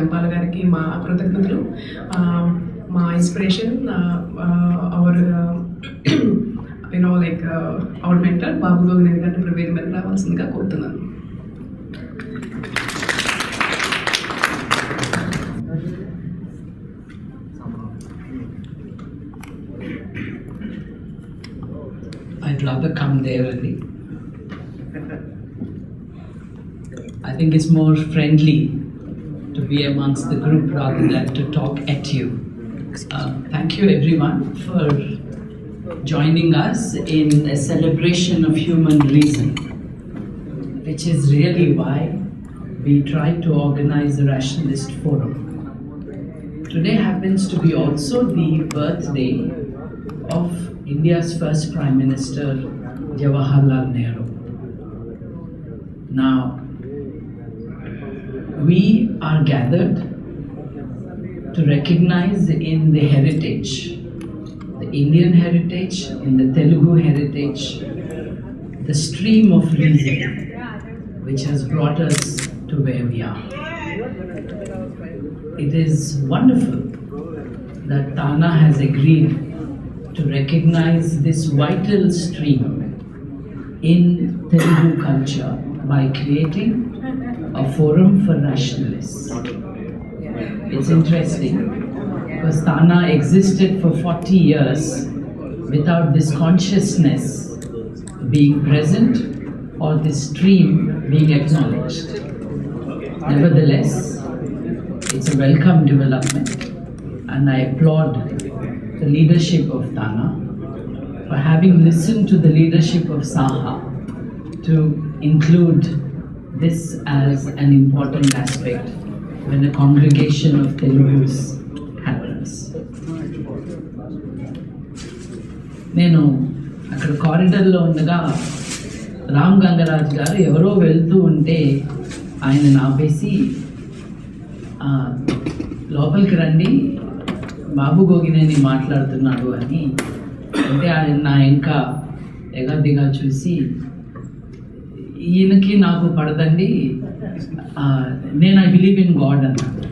జంపాల గారికి మా కృతజ్ఞతలు. మా ఇన్స్పిరేషన్ అవర్ అవర్ మెంటర్ బాబు గోగినేని గారిని ఇప్పుడు వేరే మీద రావాల్సిందిగా కోరుతున్నాను. I'd rather come there, Ali. I think it's more friendly to be amongst the group rather than to talk at you. Thank you everyone for joining us in a celebration of human reason, which is really why we try to organize a Rationalist Forum. Today happens to be also the birthday of India's first Prime Minister, Jawaharlal Nehru. Now, we are gathered to recognize in the heritage, the Indian heritage, in the Telugu heritage, the stream of reason which has brought us to where we are. It is wonderful that TANA has agreed to recognize this vital stream in Telugu culture by creating a forum for rationalists. It's interesting because TANA existed for 40 years without this consciousness being present or this stream being acknowledged. Nevertheless, it's a welcome development, and I applaud the leadership of TANA for having listened to the leadership of SAHA to include this as an important aspect when a congregation of Telugus happens. నేను అక్కడ కారిడార్లో ఉండగా రామ్ గంగరాజ్ గారు ఎవరో వెళ్తూ ఉంటే ఆయన ఆపేసి లోపలికి రండి, బాబు గోగినేని మాట్లాడుతున్నాడు అని అంటే ఆయన నా ఇంకా ఎగదిగా చూసి ఈయనకి నాకు పడదండి, నేను ఐ బిలీవ్ ఇన్ గాడ్ అన్నాడు.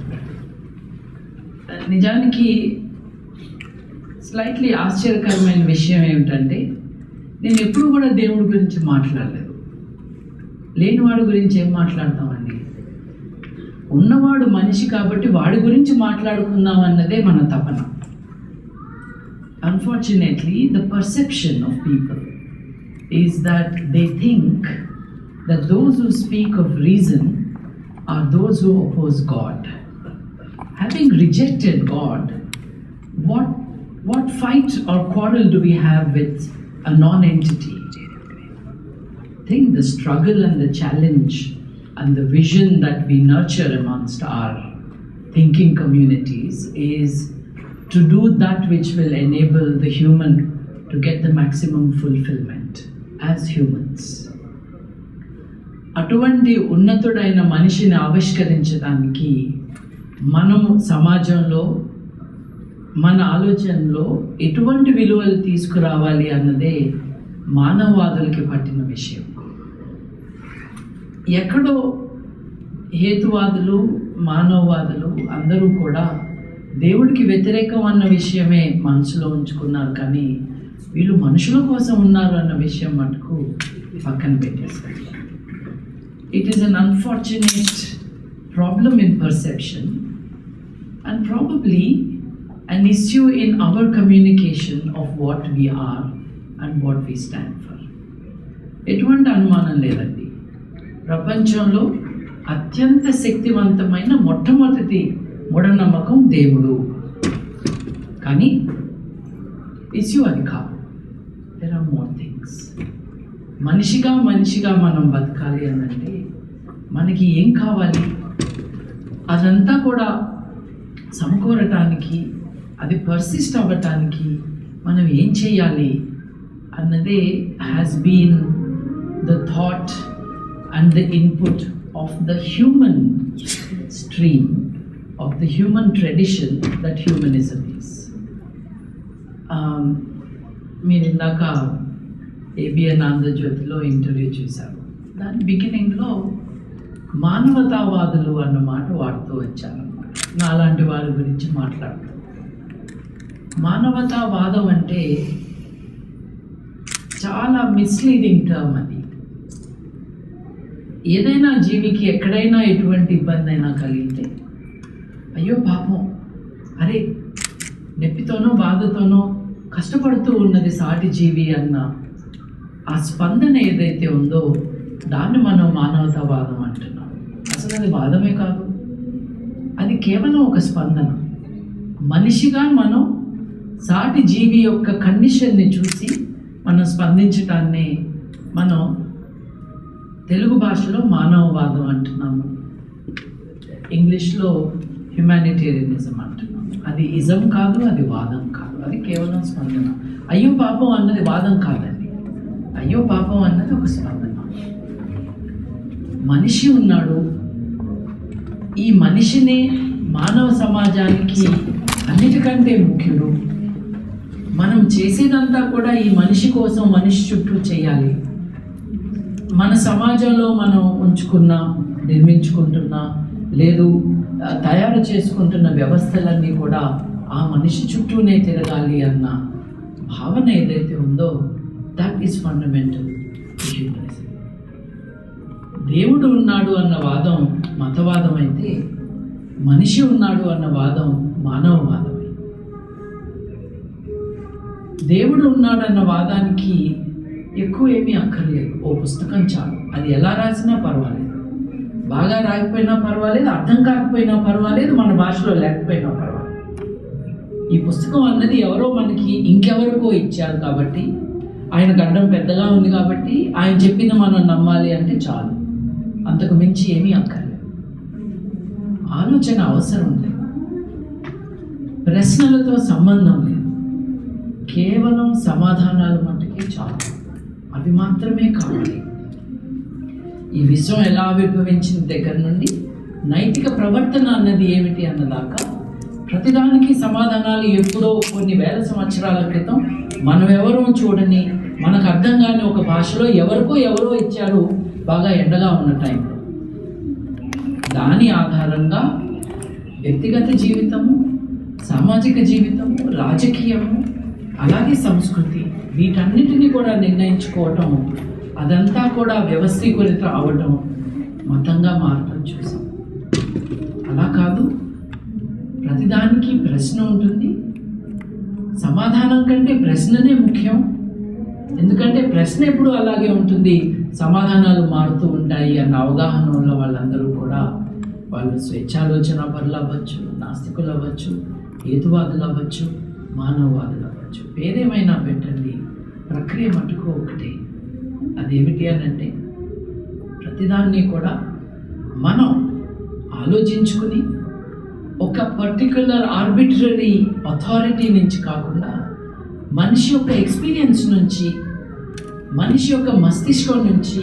నిజానికి స్లైట్లీ ఆశ్చర్యకరమైన విషయం ఏమిటంటే నేను ఎప్పుడు కూడా దేవుడి గురించి మాట్లాడలేదు. లేనివాడి గురించి ఏం మాట్లాడతామండి? ఉన్నవాడు మనిషి కాబట్టి వాడి గురించి మాట్లాడుకుందాం అన్నదే మన తపన. Unfortunately, the perception of people is that they think that those who speak of reason are those who oppose God. Having rejected God, what fight or quarrel do we have with a non-entity? I think the struggle and the challenge and the vision that we nurture amongst our thinking communities is to do that which will enable the human to get the maximum fulfillment as humans. అటువంటి ఉన్నతుడైన మనిషిని ఆవిష్కరించడానికి మనము సమాజంలో మన ఆలోచనలో ఎటువంటి విలువలు తీసుకురావాలి అన్నదే మానవవాదులకి పట్టిన విషయం. ఎక్కడో హేతువాదులు మానవవాదులు అందరూ కూడా దేవుడికి వ్యతిరేకం అన్న విషయమే మనసులో ఉంచుకున్నారు, కానీ వీళ్ళు మనుషుల కోసం ఉన్నారు అన్న విషయం మటుకు పక్కన పెట్టేస్తారు. It is an unfortunate problem in perception and probably an issue in our communication of what we are and what we stand for. ఎటువంటి అనుమానం లేదండి, ప్రపంచంలో అత్యంత శక్తివంతమైన మొట్టమొదటి మూఢనమ్మకం దేవుడు. కానీ ఇష్యూ అది కాదు. There are more things. మనిషిగా మనం బతకాలి అనంటే మనకి ఏం కావాలి అదంతా కూడా సమకూరటానికి, అది పర్సిస్ట్ అవ్వటానికి మనం ఏం చేయాలి అన్నదే has been the thought and the input of the human stream, of the human tradition that humanism is. మీరు ఇందాక ఏబిఎన్ ఆంధ్రజ్యోతిలో ఇంటర్వ్యూ చూశారు. దాని బిగినింగ్లో మానవతావాదులు అన్న మాట వాడుతూ వచ్చారన్నమాట. నాలాంటి వారి గురించి మాట్లాడతాం. మానవతావాదం అంటే చాలా మిస్లీడింగ్ టర్మ్ అది. ఏదైనా జీవికి ఎక్కడైనా ఎటువంటి ఇబ్బంది అయినా కలిగితే అయ్యో పాపం, అరే నొప్పితోనో బాధతోనో కష్టపడుతూ ఉన్నది సాటి జీవి అన్న ఆ స్పందన ఏదైతే ఉందో దాన్ని మనం మానవతావాదం అంటున్నాం. అసలు అది వాదమే కాదు, అది కేవలం ఒక స్పందన. మనిషిగా మనం సాటి జీవి యొక్క కండిషన్ని చూసి మనం స్పందించటాన్ని మనం తెలుగు భాషలో మానవవాదం అంటున్నాము, ఇంగ్లీష్లో హ్యుమానిటేరియనిజం అంటున్నాము. అది ఇజం కాదు, అది వాదం కాదు, అది కేవలం స్పందన. అయ్యో పాపం అన్నది వాదం కాదండి, అయ్యో పాపం అన్నది ఒక స్పందన. మనిషి ఉన్నాడు, ఈ మనిషిని మానవ సమాజానికి అన్నిటికంటే ముఖ్యుడు. మనం చేసేదంతా కూడా ఈ మనిషి కోసం, మనిషి చుట్టూ చేయాలి. మన సమాజంలో మనం ఉంచుకున్న, నిర్మించుకుంటున్న, లేదు తయారు చేసుకుంటున్న వ్యవస్థలన్నీ కూడా ఆ మనిషి చుట్టూనే తిరగాలి అన్న భావన ఏదైతే ఉందో దట్ ఈస్ ఫండమెంటల్ హ్యూమనిజం. దేవుడు ఉన్నాడు అన్న వాదం మతవాదం అయితే, మనిషి ఉన్నాడు అన్న వాదం మానవవాదమే. దేవుడు ఉన్నాడు అన్న వాదానికి ఎక్కువ ఏమీ అక్కర్లేదు, ఓ పుస్తకం చాలు. అది ఎలా రాసినా పర్వాలేదు, బాగా రాకపోయినా పర్వాలేదు, అర్థం కాకపోయినా పర్వాలేదు, మన భాషలో లేకపోయినా పర్వాలేదు. ఈ పుస్తకం అన్నది ఎవరో మనకి ఇంకెవరికో ఇచ్చారు కాబట్టి, ఆయన గడ్డం పెద్దగా ఉంది కాబట్టి ఆయన చెప్పింది మనం నమ్మాలి అంటే చాలు, అంతకు మించి ఏమీ అక్కర్లేదు. ఆలోచన అవసరం లేదు, ప్రశ్నలతో సంబంధం లేదు, కేవలం సమాధానాలు మట్టుకే చాలు, అవి మాత్రమే కావాలి. ఈ విశ్వం ఎలా ఆవిర్భవించిన దగ్గర నుండి నైతిక ప్రవర్తన అన్నది ఏమిటి అన్నదాకా ప్రతిదానికి సమాధానాలు ఎప్పుడో కొన్ని వేల సంవత్సరాల క్రితం మనం ఎవరో చూడని, మనకు అర్థం కాని ఒక భాషలో ఎవరో ఇచ్చారు, బాగా ఎండగా ఉన్న టైంలో. దాని ఆధారంగా వ్యక్తిగత జీవితము, సామాజిక జీవితము, రాజకీయము, అలాగే సంస్కృతి, వీటన్నిటినీ కూడా నిర్ణయించుకోవటం, అదంతా కూడా వ్యవస్థీకృత అవటం, మతంగా మారటం చూసాం. అలా కాదు, ప్రతిదానికి ప్రశ్న ఉంటుంది. సమాధానం కంటే ప్రశ్ననే ముఖ్యం, ఎందుకంటే ప్రశ్న ఎప్పుడు అలాగే ఉంటుంది, సమాధానాలు మారుతూ ఉంటాయి అన్న అవగాహన ఉన్న వాళ్ళందరూ కూడా, వాళ్ళు స్వేచ్ఛాలోచన పరులు అవ్వచ్చు, నాస్తికులు అవ్వచ్చు, హేతువాదులు అవ్వచ్చు, మానవవాదులు అవ్వచ్చు, పేరేమైనా పెట్టండి, ప్రక్రియ మటుకు ఒకటే. అదేమిటి అని అంటే, ప్రతిదాన్ని కూడా మనం ఆలోచించుకుని ఒక పర్టిక్యులర్ ఆర్బిట్రరీ అథారిటీ నుంచి కాకుండా, మనిషి యొక్క ఎక్స్పీరియన్స్ నుంచి, మనిషి యొక్క మస్తిష్కం నుంచి,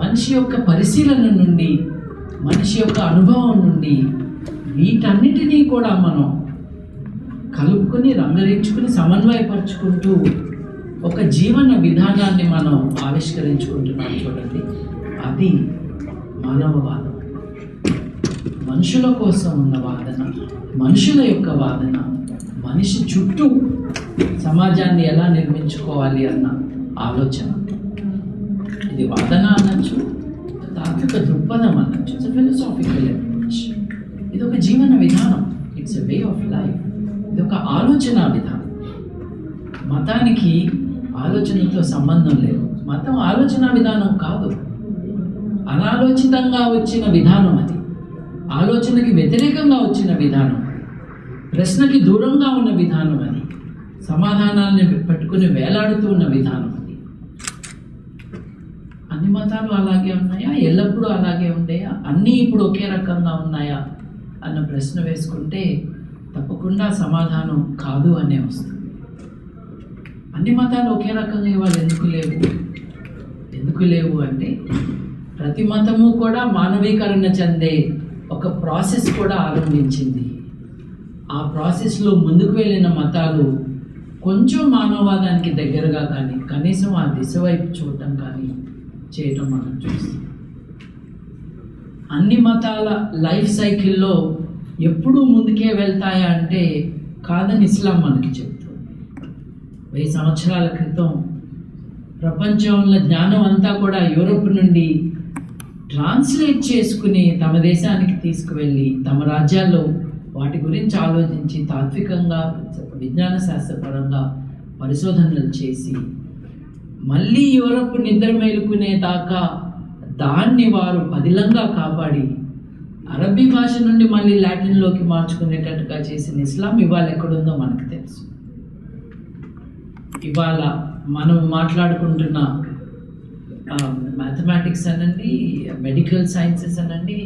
మనిషి యొక్క పరిశీలన నుండి, మనిషి యొక్క అనుభవం నుండి, వీటన్నిటినీ కూడా మనం కలుపుకొని, రంగరించుకుని, సమన్వయపరుచుకుంటూ ఒక జీవన విధానాన్ని మనం ఆవిష్కరించుకుంటున్నాం చూడండి, అది మానవవాదం. మనుషుల కోసం ఉన్న వాదన, మనుషుల యొక్క వాదన, మనిషి చుట్టూ సమాజాన్ని ఎలా నిర్మించుకోవాలి అన్న ఆలోచన. ఇది వాదన అనొచ్చు, తాత్విక దృక్పథం అనొచ్చు, ఇట్స్ ఫిలాసాఫికల్ అప్రోచ్. ఇది ఒక జీవన విధానం, it's a way of life, ఇది ఒక ఆలోచన విధానం. మతానికి ఆలోచనతో సంబంధం లేదు, మతం ఆలోచన విధానం కాదు, అనాలోచితంగా వచ్చిన విధానం అది, ఆలోచనకి వ్యతిరేకంగా వచ్చిన విధానం, ప్రశ్నకి దూరంగా ఉన్న విధానం అది, సమాధానాన్ని పట్టుకుని వేలాడుతూ ఉన్న విధానం అది. అన్ని మతాలు అలాగే ఉన్నాయా, ఎల్లప్పుడూ అలాగే ఉండేయా, అన్నీ ఇప్పుడు ఒకే రకంగా ఉన్నాయా అన్న ప్రశ్న వేసుకుంటే తప్పకుండా సమాధానం కాదు అనే వస్తుంది. అన్ని మతాలు ఒకే రకంగా ఇవాళ ఎందుకు లేవు అంటే, ప్రతి మతము కూడా మానవీకరణ చెందే ఒక ప్రాసెస్ కూడా ఆరంభించింది. ఆ ప్రాసెస్లో ముందుకు వెళ్ళిన మతాలు కొంచెం మానవవాదానికి దగ్గరగా కానీ, కనీసం ఆ దిశ వైపు చూడటం కానీ చేయటం మనం చూస్తాం. అన్ని మతాల లైఫ్ సైకిల్లో ఎప్పుడూ ముందుకే వెళ్తాయా అంటే కాదని ఇస్లాం మనకి చెప్తుంది. 1000 సంవత్సరాల క్రితం ప్రపంచంలో జ్ఞానం అంతా కూడా యూరోప్ నుండి ట్రాన్స్లేట్ చేసుకుని తమ దేశానికి తీసుకువెళ్ళి తమ రాజ్యాల్లో వాటి గురించి ఆలోచించి తాత్వికంగా విజ్ఞాన శాస్త్రపరంగా పరిశోధనలు చేసి మళ్ళీ యూరోప్ నిద్ర మేలుకునే దాకా దాన్ని వారు పదిలంగా కాపాడి అరబీ భాష నుండి మళ్ళీ లాటిన్లోకి మార్చుకునేటట్టుగా చేసిన ఇస్లాం ఇవాళ ఎక్కడుందో మనకు తెలుసు. ఇవాళ మనం మాట్లాడుకుంటున్న మ్యాథమెటిక్స్ అనండి, మెడికల్ సైన్సెస్ అనండి,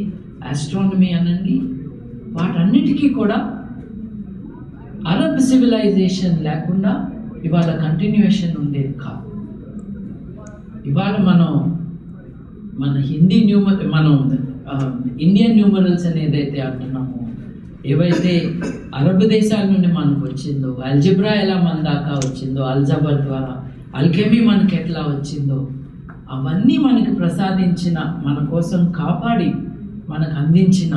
ఆస్ట్రానమీ అనండి, వాటన్నిటికీ కూడా అరబ్ సివిలైజేషన్ లేకుండా ఇవాళ కంటిన్యూయేషన్ ఉండేది కాదు. ఇవాళ మన హిందీ మనం ఇండియన్ న్యూమరల్స్ అని ఏదైతే అంటున్నామో, ఏవైతే అరబ్ దేశాల నుండి మనకు వచ్చిందో, అల్జిబ్రా ఎలా మన దాకా వచ్చిందో, అల్జబర్ ద్వారా అల్కెమీ మనకి ఎట్లా వచ్చిందో, అవన్నీ మనకి ప్రసాదించిన, మన కోసం కాపాడి మనకు అందించిన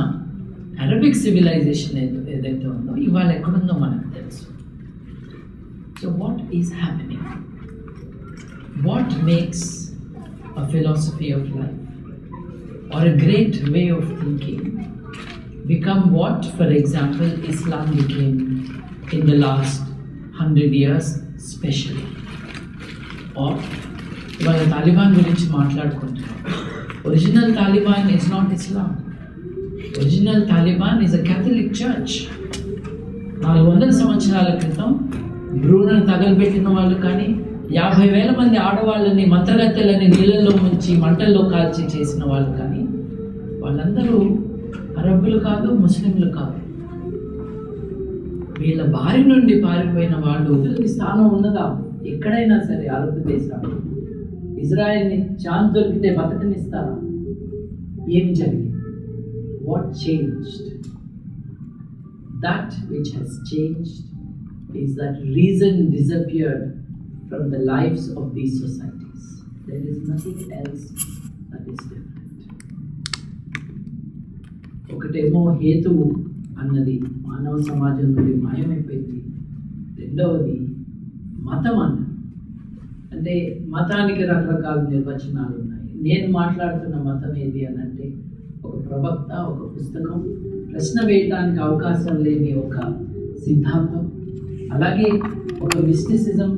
అరబిక్ సివిలైజేషన్ ఏదైతే ఉందో ఇవాళ ఎక్కడుందో మనకు తెలుసు. So what is happening? What makes a philosophy of life or a great way of thinking become what, for example, Islam became in the last 100 years especially? Or ఇవాళ తాలిబాన్ గురించి మాట్లాడుకుంటున్నాం. Original Taliban is not Islam. Original Taliban is a Catholic church. 400 సంవత్సరాల క్రితం భ్రూణను తగలబెట్టిన వాళ్ళు కానీ 50,000 మంది ఆడవాళ్ళని మంత్రగత్తెలని నీళ్ళల్లో ముంచి మంటల్లో కాల్చి చేసిన వాళ్ళు కానీ వాళ్ళందరూ అరబ్బులు కాదు, ముస్లింలు కాదు. వీళ్ళ బారి నుండి పారిపోయిన వాళ్ళు స్థానం ఉన్నదా ఎక్కడైనా సరే అరబ్ దేశాలు? ఇజ్రాయెల్ని ఛాన్స్ దొరికితే బతకనిస్తారా? ఏం జరిగింది? What changed? That which has changed is that reason disappeared from the lives of these societies. There is nothing else that is different. ఒకటేమో హేతువు అన్నది మానవ సమాజం నుండి మాయమైపోయింది. రెండవది మతం అన్నది. అంటే మతానికి రకరకాల నిర్వచనాలు ఉన్నాయి. నేను మాట్లాడుతున్న మతం ఏది అని అంటే ఒక ప్రవక్త, ఒక పుస్తకం, ప్రశ్న వేయడానికి అవకాశం లేని ఒక సిద్ధాంతం, అలాగే ఒక మిస్టిసిజం,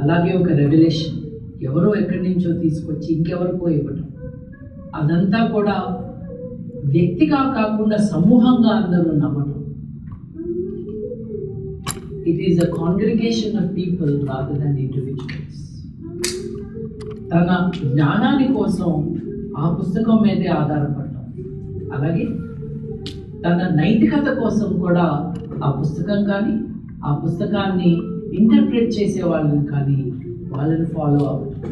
అలాగే ఒక రెవల్యూషన్, ఎవరో ఎక్కడి నుంచో తీసుకొచ్చి ఇంకెవరికో ఇవ్వటం. అదంతా కూడా వ్యక్తిగా కాకుండా సమూహంగా అందరూ నమ్మటం. It is a congregation of people rather than individuals. తన జ్ఞానాని కోసం ఆ పుస్తకం మీదే ఆధారపడటం, అలాగే తన నైతికత కోసం కూడా ఆ పుస్తకం కానీ ఆ పుస్తకాన్ని ఇంటర్ప్రెట్ చేసే వాళ్ళని కానీ వాళ్ళని ఫాలో అవ్వడం.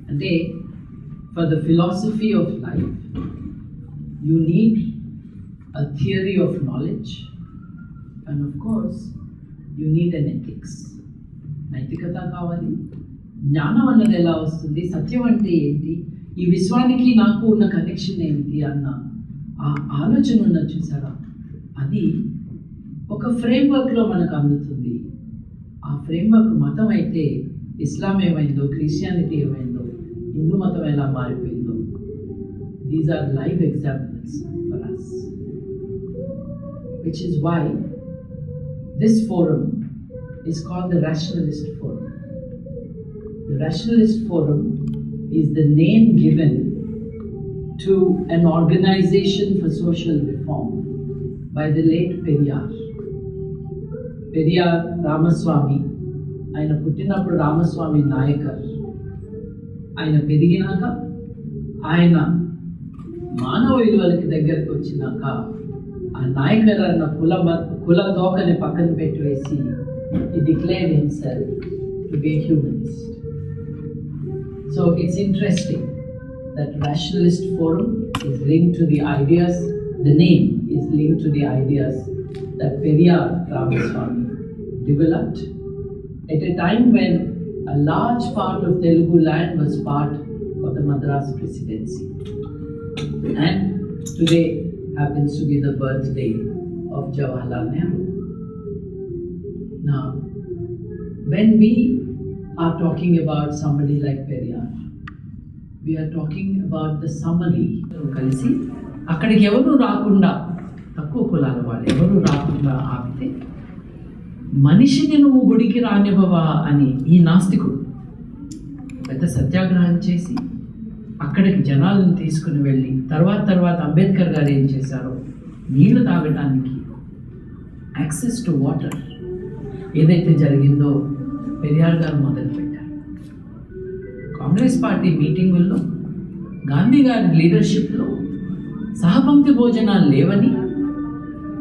అంటే for the philosophy of life you need a theory of knowledge and of course you need an ethics. నైతికత కావాలి. జ్ఞానం అన్నది ఎలా వస్తుంది? సత్యం అంటే ఏంటి? ఈ విశ్వానికి నాకు ఉన్న కనెక్షన్ ఏంటి అన్న ఆ ఆలోచన ఉన్నది చూసారా? అది ఒక ఫ్రేమ్వర్క్లో మనకు అందుతుంది. ఆ ఫ్రేమ్వర్క్ మతం అయితే ఇస్లాం ఏమైందో, క్రిస్టియానిటీ ఏమైందో, హిందూ మతం ఎలా మారిపోయిందో, these are live examples for us. Which is why this forum is called the Rationalist Forum. The Rationalist Forum is the name given to an organization for social reform by the late Periyar. Periyar Ramaswamy, ఆయన పుట్టినప్పుడు రామస్వామి నాయకర్, ఆయన పెరిగినాక ఆయన మానవ విలువలకి దగ్గరకు వచ్చినాక ఆ నాయకర్ అన్న కుల దోకని పక్కన పెట్టివేసి he declared himself to be a humanist. So it's interesting that Rationalist Forum is linked to the ideas, the name is linked to the ideas that Periyar Ramaswamy developed at a time when a large part of Telugu land was part of the Madras Presidency. And today happens to be the birthday of Jawaharlal Nehru. Now, when we are talking about somebody like Periyar, we are talking about the summary. కలిసి అక్కడికి ఎవరు రాకుండా, తక్కువ కులాల వాళ్ళు ఎవరు రాకుండా ఆపితే, మనిషిని నువ్వు గుడికి రానివ్వవా అని ఈ నాస్తికుడు పెద్ద సత్యాగ్రహం చేసి అక్కడికి జనాలను తీసుకుని వెళ్ళి తర్వాత అంబేద్కర్ గారు ఏం చేశారో, నీళ్లు తాగడానికి యాక్సెస్ టు వాటర్ ఏదైతే జరిగిందో పెరియార్ గారు మొదలుపెట్టారు. కాంగ్రెస్ పార్టీ మీటింగుల్లో గాంధీ గారి లీడర్షిప్లో సహపంక్తి భోజనాలు లేవని,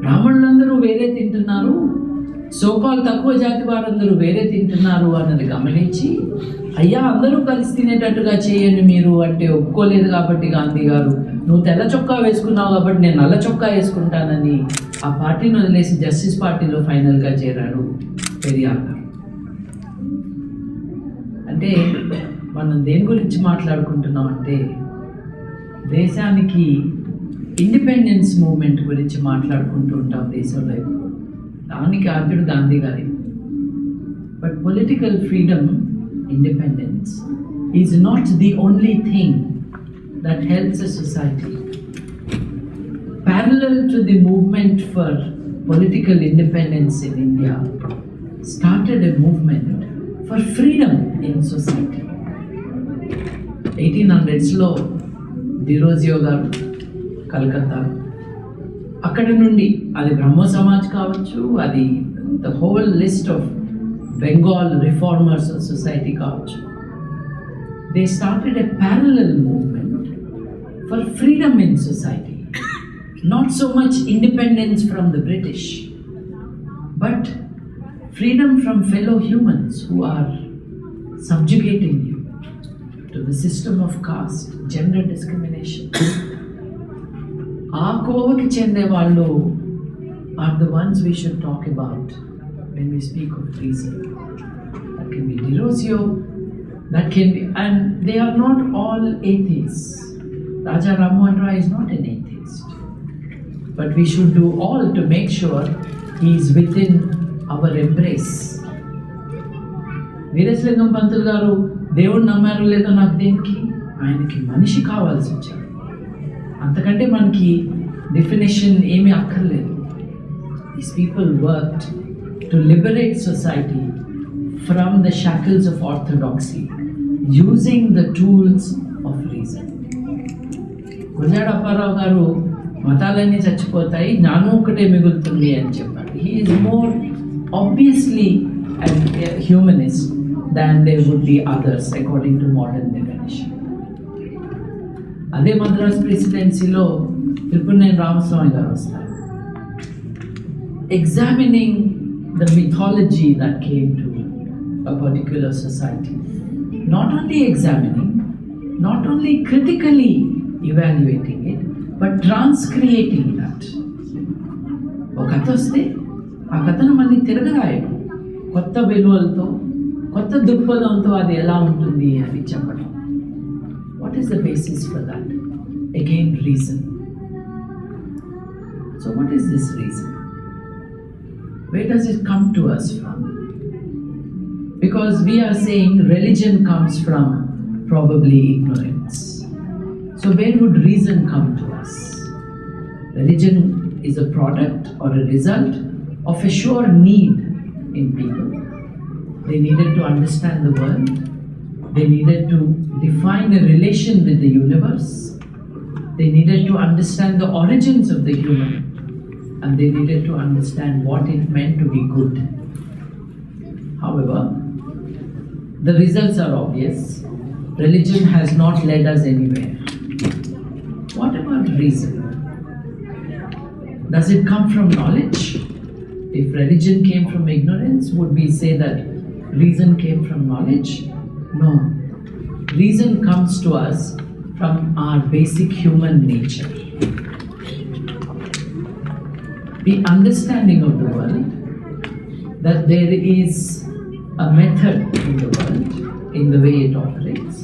బ్రాహ్మణులందరూ వేరే తింటున్నారు, సోకాలు తక్కువ జాతి వారందరూ వేరే తింటున్నారు అన్నది గమనించి, అయ్యా అందరూ కలిసి తినేటట్టుగా చేయండి మీరు అంటే ఒప్పుకోలేదు కాబట్టి గాంధీ గారు, నువ్వు తెల్ల చొక్కా వేసుకున్నావు కాబట్టి నేను నల్ల చొక్కా వేసుకుంటానని ఆ పార్టీని వదిలేసి జస్టిస్ పార్టీలో ఫైనల్గా చేరాడు పెరియార్ గారు. అంటే మనం దేని గురించి మాట్లాడుకుంటున్నాం అంటే, దేశానికి ఇండిపెండెన్స్ మూమెంట్ గురించి మాట్లాడుకుంటూ ఉంటాం దేశంలో. దానికి ఆద్యుడు గాంధీ గారి. But political freedom, independence is not the only thing that helps a society. Parallel to the movement for political independence in India, started a movement for freedom in society. 1800s లో Derozio గారు కలకత్తా, అక్కడ నుండి అది బ్రహ్మ సమాజ్ కావచ్చు, అది the whole list of Bengal reformers of society కావచ్చు, they started a parallel movement for freedom in society. Not so much independence from the British, but freedom from fellow humans who are subjugating you to the system of caste, gender discrimination. ఆ కోవకి చెందే వాళ్ళు are the ones we should talk about when we speak of reason. That can be Derosio, that can be, and they are not all atheists. Raja Rammohan Roy is not an atheist. But we should do all to make sure he is within our embrace. Veeresalingam Pantulu గారు దేవుడు నమ్మారు లేదో నాకు దేనికి, ఆయనకి మనిషి కావాల్సి వచ్చారు. అంతకంటే మనకి డెఫినేషన్ ఏమీ అక్కర్లేదు. These people worked to liberate society from the shackles of orthodoxy using the tools of reason. Gurajada Apparao గారు మతాలన్నీ చచ్చిపోతాయి, జ్ఞానం ఒక్కటే మిగులుతుంది అని చెప్పాడు. He is more obviously a humanist than there would be others according to modern definition. అదే మద్రాస్ ప్రెసిడెన్సీలో త్రిపురనేని రామస్వామి గారు వస్తారు. Examining the mythology that came to a particular society. Not only examining, not only critically evaluating it, but transcreating that. ఒక కథ వస్తే ఆ కథను మళ్ళీ తిరగరాయడం, కొత్త విలువలతో, కొత్త దృక్పథంతో అది ఎలా ఉంటుంది అని చెప్పడం. What is the basis for that? Again, reason. So what is this reason? Where does it come to us from? Because we are saying religion comes from probably ignorance. So where would reason come to us? Religion is a product or a result of a sure need in people. They needed to understand the world. They needed to define a relation with the universe. They needed to understand the origins of the human. And they needed to understand what it meant to be good. However, the results are obvious. Religion has not led us anywhere. What about reason? Does it come from knowledge? If religion came from ignorance, would we say that reason came from knowledge? No. Reason comes to us from our basic human nature. The understanding of the world, that there is a method in the world, in the way it operates,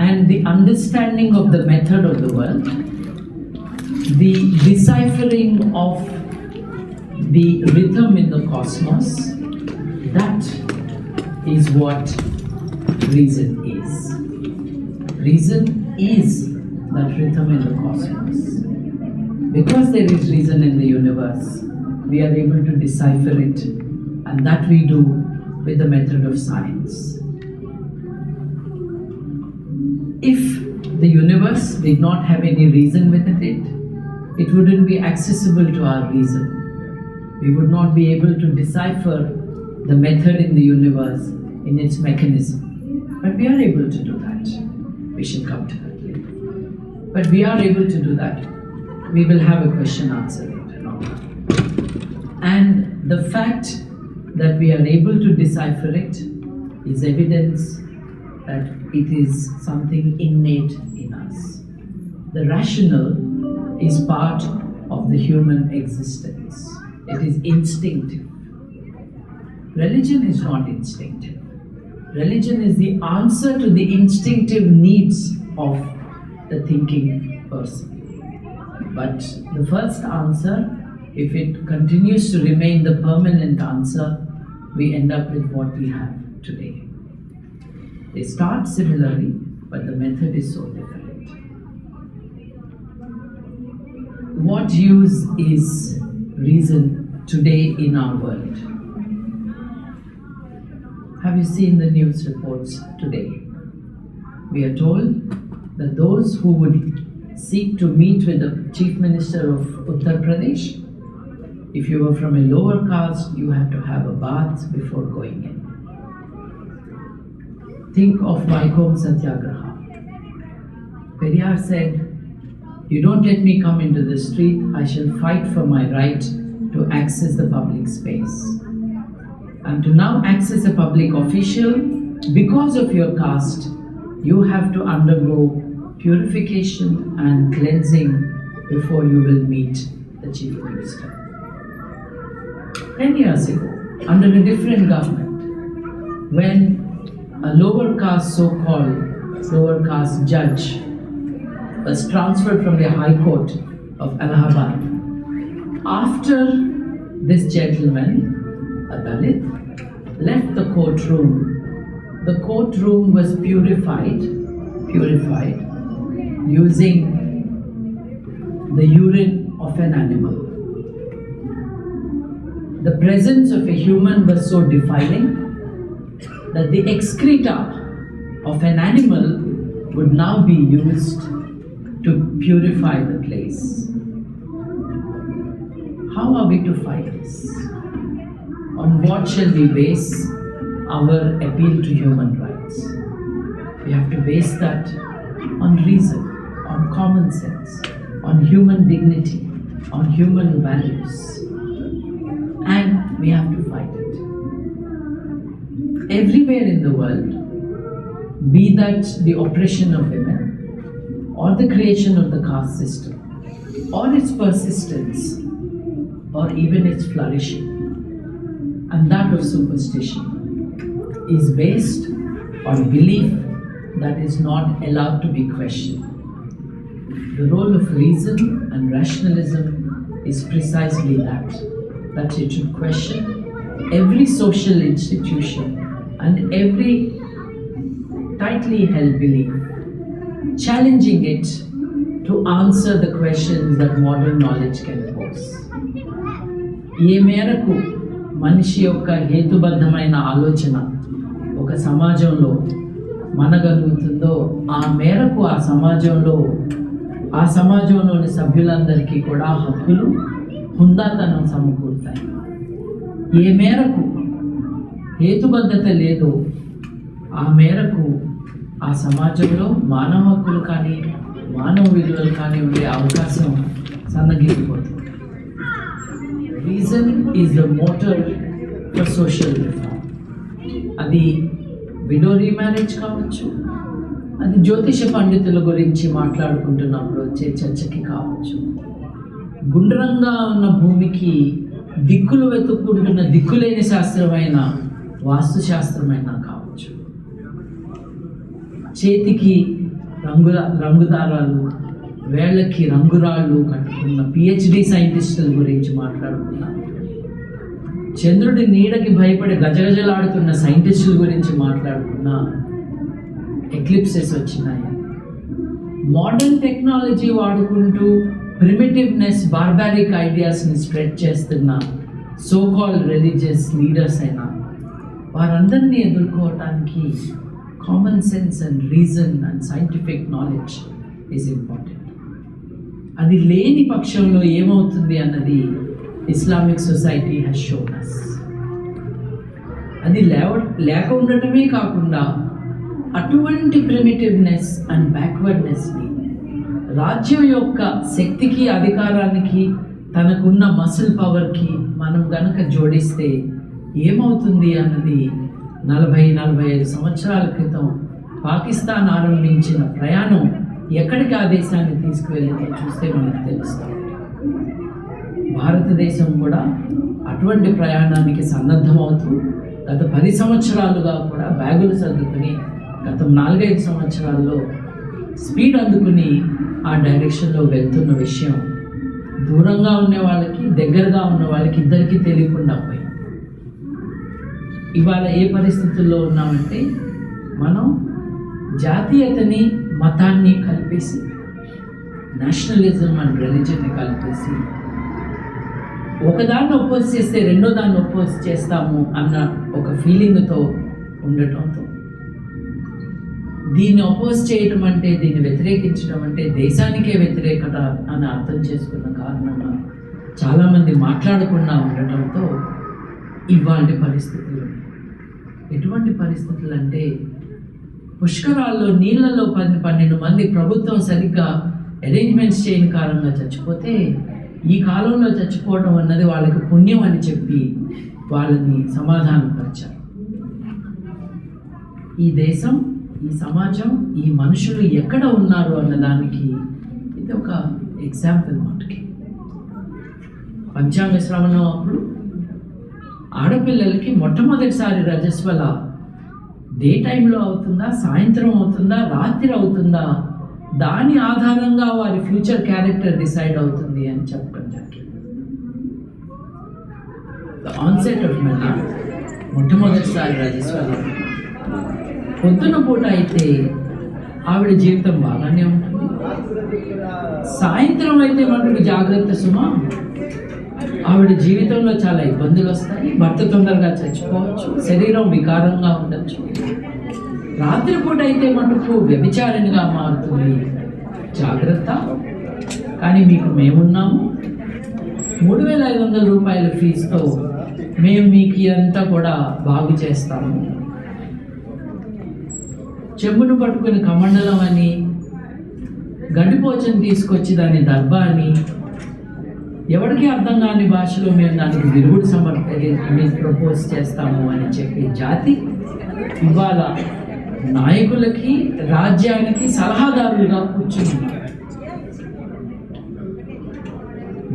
and the understanding of the method of the world the deciphering of the rhythm in the cosmos, that is what reason is. Reason is that rhythm in the cosmos. Because there is reason in the universe, we are able to decipher it, and that we do with the method of science. If the universe did not have any reason within it, it wouldn't be accessible to our reason. We would not be able to decipher the method in the universe in its mechanism. But we are able to do that. We shall come to that later. But we are able to do that. We will have a question answer later on. And the fact that we are able to decipher it is evidence that it is something innate in us. The rational is part of the human existence. It is instinctive. Religion is not instinctive. Religion is the answer to the instinctive needs of the thinking person. But the first answer, if it continues to remain the permanent answer, we end up with what we have today. They start similarly, but the method is so different. What use is reason today in our world? Have you seen the news reports today? We are told that those who would seek to meet with the Chief Minister of Uttar Pradesh, if you were from a lower caste, you had to have a bath before going in. Think of Vaikom Satyagraha. Periyar said, "You don't let me come into the street, I shall fight for my right to access the public space." And to now access a public official, because of your caste, you have to undergo purification and cleansing before you will meet the Chief Minister. 10 years ago, under a different government, when a lower caste, so-called lower caste judge was transferred from the High Court of Allahabad, after this gentleman, a Dalit, left the courtroom was purified using the urine of an animal. The presence of a human was so defiling that the excreta of an animal would now be used to purify the place. How are we to fight this? On what shall we base our appeal to human rights? We have to base that on reason, on common sense, on human dignity, on human values. And we have to fight it. Everywhere in the world, be that the oppression of women, or the creation of the caste system, or its persistence, or even its flourishing, and that of superstition, is based on belief that is not allowed to be questioned. The role of reason and rationalism is precisely that it should question every social institution and every tightly held belief, challenging it to answer the questions that modern knowledge can pose. ఏ మేరకు మనిషి యొక్క హేతుబద్ధమైన ఆలోచన ఒక సమాజంలో మనగలుగుతుందో ఆ మేరకు ఆ సమాజంలోని సభ్యులందరికీ కూడా హక్కులు, హుందాతనం సమకూరుతాయి. ఏ మేరకు హేతుబద్ధత లేదో ఆ మేరకు ఆ సమాజంలో మానవ హక్కులు కానీ మానవ విలువలు కానీ ఉండే అవకాశం సన్నగిల్లిపోతుంది. Reason is the motor for social reform. అది విడో రీమ్యారేజ్ కావచ్చు, అది జ్యోతిష పండితుల గురించి మాట్లాడుకుంటున్నప్పుడు వచ్చే చర్చకి కావచ్చు, గుండ్రంగా ఉన్న భూమికి దిక్కులు వెతుక్కుంటున్న దిక్కులేని శాస్త్రమైన వాస్తుశాస్త్రమైన కావచ్చు, చేతికి రంగుదారాలు వేళ్ళకి రంగురాళ్ళు కట్టుకున్న పిహెచ్డి సైంటిస్టుల గురించి మాట్లాడుకున్నాం. చంద్రుడి నీడకి భయపడి గజగజలాడుతున్న సైంటిస్టుల గురించి మాట్లాడుకున్నా. ఎక్లిప్సెస్ వచ్చినాయి. మోడర్న్ టెక్నాలజీ వాడుకుంటూ ప్రిమిటివ్నెస్, బార్బారిక్ ఐడియాస్ని స్ప్రెడ్ చేస్తున్న సో కాల్డ్ రిలీజియస్ లీడర్స్ అయినా వారందరినీ ఎదుర్కోవటానికి common sense and reason and scientific knowledge is important. అది లేని పక్షంలో ఏమవుతుంది అన్నది Islamic society has shown us. అది లేక ఉండటమే కాకుండా అటువంటి ప్రిమిటివ్నెస్ అండ్ బ్యాక్వర్డ్నెస్ని రాజ్యం యొక్క శక్తికి, అధికారానికి, తనకున్న మసిల్ పవర్కి మనం గనక జోడిస్తే ఏమవుతుంది అన్నది 40-45 సంవత్సరాల క్రితం పాకిస్తాన్ ఆరంభించిన ప్రయాణం ఎక్కడికి ఆ దేశాన్ని తీసుకువెళ్ళిందో చూస్తే మనకు తెలుస్తుంది. భారతదేశం కూడా అటువంటి ప్రయాణానికి సన్నద్ధమవుతూ గత 10 సంవత్సరాలుగా కూడా బ్యాగులు సర్దుకుని గత 4-5 సంవత్సరాల్లో స్పీడ్ అందుకుని ఆ డైరెక్షన్లో వెళ్తున్న విషయం దూరంగా ఉన్న వాళ్ళకి, దగ్గరగా ఉన్న వాళ్ళకి ఇద్దరికీ తెలియకుండా పోయింది. ఇవాళ ఏ పరిస్థితుల్లో ఉన్నామంటే మనం జాతీయతని, మతాన్ని కలిపేసి, నేషనలిజం అండ్ రిలీజన్ని కలిపేసి ఒకదాన్ని ఒపోజ్ చేస్తే రెండో దాన్ని ఒపోజ్ చేస్తాము అన్న ఒక ఫీలింగ్తో ఉండటంతో దీన్ని ఒపోజ్ చేయటం అంటే, దీన్ని వ్యతిరేకించడం అంటే దేశానికే వ్యతిరేకత అని అర్థం చేసుకున్న కారణంగా చాలామంది మాట్లాడకుండా ఉండటంతో ఇవాళ పరిస్థితులు. ఎటువంటి పరిస్థితులు అంటే పుష్కరాల్లో నీళ్ళలో 12 మంది ప్రభుత్వం సరిగ్గా అరేంజ్మెంట్స్ చేయని కారణంగా చచ్చిపోతే ఈ కాలంలో చచ్చిపోవడం అన్నది వాళ్ళకి పుణ్యం అని చెప్పి వాళ్ళని సమాధానపరిచారు. ఈ దేశం, ఈ సమాజం, ఈ మనుషులు ఎక్కడ ఉన్నారు అన్నదానికి ఇది ఒక ఎగ్జాంపుల్. మాటకి పంచాంగ శ్రవణం అప్పుడు ఆడపిల్లలకి మొట్టమొదటిసారి రజస్వల డే టైంలో అవుతుందా, సాయంత్రం అవుతుందా, రాత్రి అవుతుందా, దాని ఆధారంగా వారి ఫ్యూచర్ క్యారెక్టర్ డిసైడ్ అవుతుంది అని చెప్పడం జరిగింది. ద ఆన్సెట్ ఆఫ్ మ్యాటర్ మొట్టమొదటిసారి రజస్వల పొద్దున పూట అయితే ఆవిడ జీవితం బాగానే ఉంటుంది. సాయంత్రం అయితే మనకు జాగ్రత్త సుమా, ఆవిడ జీవితంలో చాలా ఇబ్బందులు వస్తాయి, భర్త తొందరగా చచ్చిపోవచ్చు, శరీరం వికారంగా ఉండొచ్చు. రాత్రిపూట అయితే మటుకు వ్యభిచారిణిగా మారుతుంది, జాగ్రత్త. కానీ మీకు మేమున్నాము, 3,500 రూపాయల ఫీజుతో మేము మీకు అంతా కూడా బాగు చేస్తాము. చెంబును పట్టుకుని కమండలం అని, గడ్డిపోచని తీసుకొచ్చి దాన్ని దర్భ అని, ఎవరికి అర్థం కాని భాషలో మేము దానికి విరుగుడు మేము ప్రపోజ్ చేస్తాము అని చెప్పే జాతి ఇవాళ నాయకులకి, రాజ్యానికి సలహాదారులుగా కూర్చుంది.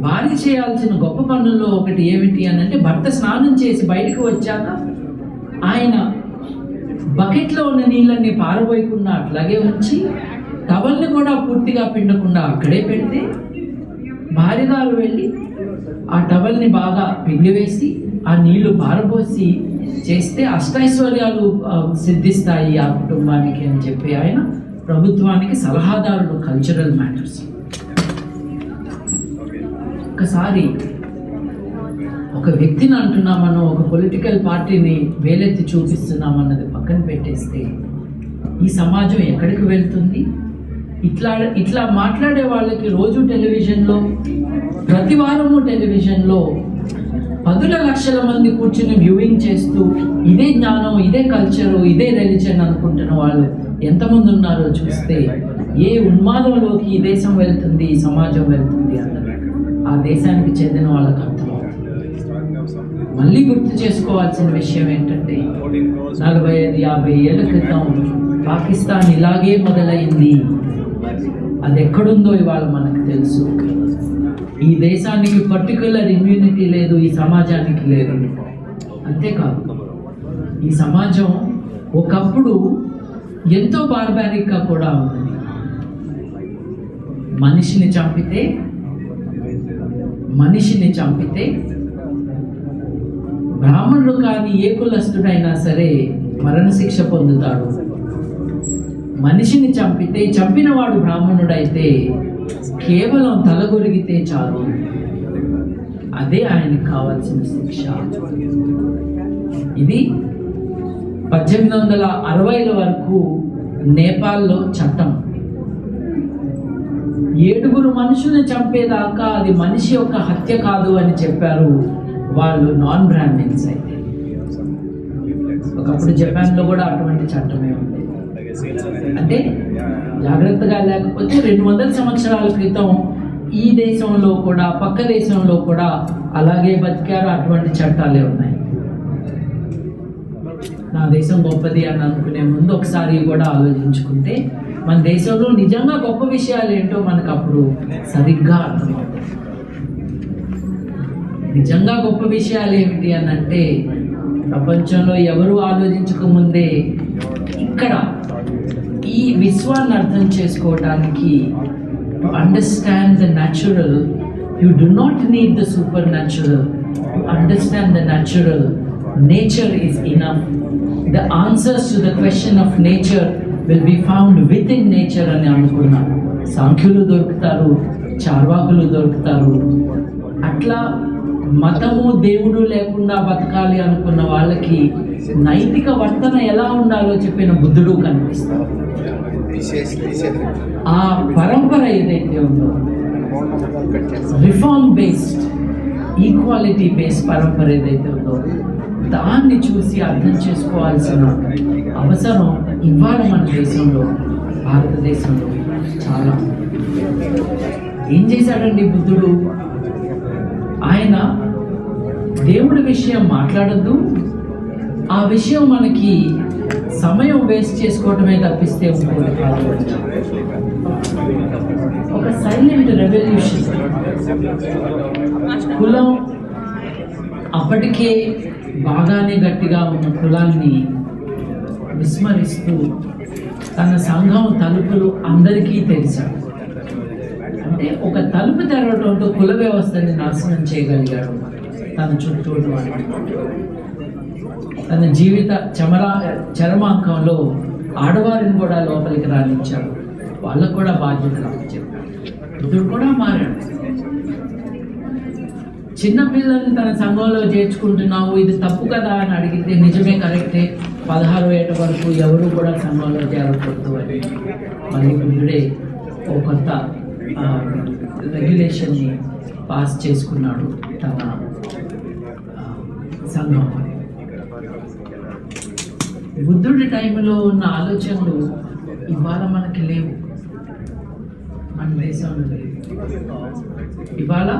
భార్య చేయాల్సిన గొప్ప పనుల్లో ఒకటి ఏమిటి అని అంటే, భర్త స్నానం చేసి బయటకు వచ్చాక ఆయన బకెట్లో ఉన్న నీళ్ళని పారబోయకుండా అట్లాగే ఉంచి, టవల్ని కూడా పూర్తిగా పిండకుండా అక్కడే పెడితే భార్యగారు వెళ్ళి ఆ టవల్ని బాగా పిండి వేసి ఆ నీళ్లు పారబోసి చేస్తే అష్టైశ్వర్యాలు సిద్ధిస్తాయి ఆ కుటుంబానికి అని చెప్పి ఆయన ప్రభుత్వానికి సలహాదారుడు. కల్చరల్ మ్యాటర్స్ ఒకసారి ఒక వ్యక్తిని అంటున్నాం మనం, ఒక పొలిటికల్ పార్టీని వేలెత్తి చూపిస్తున్నామన్నది పక్కన పెట్టేస్తే ఈ సమాజం ఎక్కడికి వెళ్తుంది? ఇట్లా మాట్లాడే వాళ్ళకి రోజు టెలివిజన్లో, ప్రతి వారము టెలివిజన్లో 10 లక్షల మంది కూర్చుని వ్యూయింగ్ చేస్తూ ఇదే జ్ఞానం, ఇదే కల్చరు, ఇదే రిలీజన్ అనుకుంటున్న వాళ్ళు ఎంతమంది ఉన్నారో చూస్తే ఏ ఉన్మాదంలోకి ఈ దేశం వెళ్తుంది, ఈ సమాజం వెళ్తుంది అన్నది ఆ దేశానికి చెందిన వాళ్ళకి అర్థమవుతుంది. మళ్ళీ గుర్తు చేసుకోవాల్సిన విషయం ఏంటంటే 45-50 ఏళ్ల క్రితం పాకిస్తాన్ ఇలాగే మొదలైంది. అది ఎక్కడుందో ఇవాళ మనకు తెలుసు. ఈ దేశానికి పర్టికులర్ ఇమ్యూనిటీ లేదు, ఈ సమాజానికి లేదు. అంతేకాదు, ఈ సమాజం ఒకప్పుడు ఎంతో బార్బారిక్గా కూడా ఉన్నది. మనిషిని చంపితే బ్రాహ్మణుడు కానీ ఏ కులస్తుడైనా సరే మరణశిక్ష పొందుతాడు. మనిషిని చంపితే, చంపిన వాడు బ్రాహ్మణుడైతే కేవలం తలగొరిగితే చాలు, అదే ఆయనకు కావాల్సిన శిక్ష. ఇది 1860ల వరకు నేపాల్లో చట్టం. 7 మనుషుల్ని చంపేదాకా అది మనిషి యొక్క హత్య కాదు అని చెప్పారు వాళ్ళు నాన్ బ్రాహ్మిన్స్ అయితే. ఒకప్పుడు జపాన్లో కూడా అటువంటి చట్టమే ఉంది. అంటే జాగ్రత్తగా లేకపోతే 200 సంవత్సరాల క్రితం ఈ దేశంలో కూడా పక్క దేశంలో కూడా అలాగే బతికారు. అటువంటి చట్టాలే ఉన్నాయి. నా దేశం గొప్పది అని అనుకునే ముందు ఒకసారి కూడా ఆలోచించుకుంటే మన దేశంలో నిజంగా గొప్ప విషయాలు ఏంటో మనకు అప్పుడు సరిగ్గా అర్థమవుతాయి. నిజంగా గొప్ప విషయాలు ఏమిటి అని అంటే, ప్రపంచంలో ఎవరు ఆలోచించకముందే ఇక్కడ ఈ విశ్వాన్ని అర్థం చేసుకోవటానికి, to understand the natural, you do not need the super natural. To understand the natural, nature is enough. The answers to the question of nature will be found within nature అని అనుకున్నారు. సాంఖ్యులు దొరుకుతారు, చార్వాకులు దొరుకుతారు. అట్లా మతము దేవుడు లేకుండా బతకాలి అనుకున్న వాళ్ళకి నైతిక వర్తన ఎలా ఉండాలో చెప్పిన బుద్ధుడు కనిపిస్తారు. ఆ పరంపర ఏదైతే ఉందో, రిఫార్మ్ బేస్డ్, ఈక్వాలిటీ బేస్డ్ పరంపర ఏదైతే ఉందో, దాన్ని చూసి అర్థం చేసుకోవాల్సిన అవసరం ఇవాళ మన దేశంలో, భారతదేశంలో చాలా. ఏం చేశాడండి బుద్ధుడు? ఆయన దేవుడి విషయం మాట్లాడద్దు, ఆ విషయం మనకి సమయం వేస్ట్ చేసుకోవటమే తప్పిస్తే ఇంకోటి కాదు. ఒక సైలెంట్ రెవల్యూషన్. కులం అప్పటికే బాగానే గట్టిగా ఉన్న కులాన్ని విస్మరిస్తూ తన సంఘం తలుపులు అందరికీ తెరిచాడు. అంటే ఒక తలుపు తెరవడంతో కుల వ్యవస్థని నాశనం చేయగలిగాడు. తన చుట్టూ తన జీవిత చరమాంకంలో ఆడవారిని కూడా లోపలికి రానిచ్చాడు. వాళ్ళకు కూడా బాధ్యతలు చెప్పాడు. బుద్ధుడు కూడా మారాడు. చిన్నపిల్లల్ని తన సంఘంలో చేర్చుకుంటున్నావు, ఇది తప్పు కదా అని అడిగితే నిజమే, కరెక్టే, 16 ఏళ్ల వరకు ఎవరు కూడా సంఘంలో చేరకూడదు అని మళ్ళీ బుద్ధుడే ఒక కొత్త రెగ్యులేషన్ని పాస్ చేసుకున్నాడు తన సంఘం. బుద్ధుడి టైంలో ఉన్న ఆలోచనలు ఇవాళ మనకి లేవు, మన దేశంలో లేవు. ఇవాళ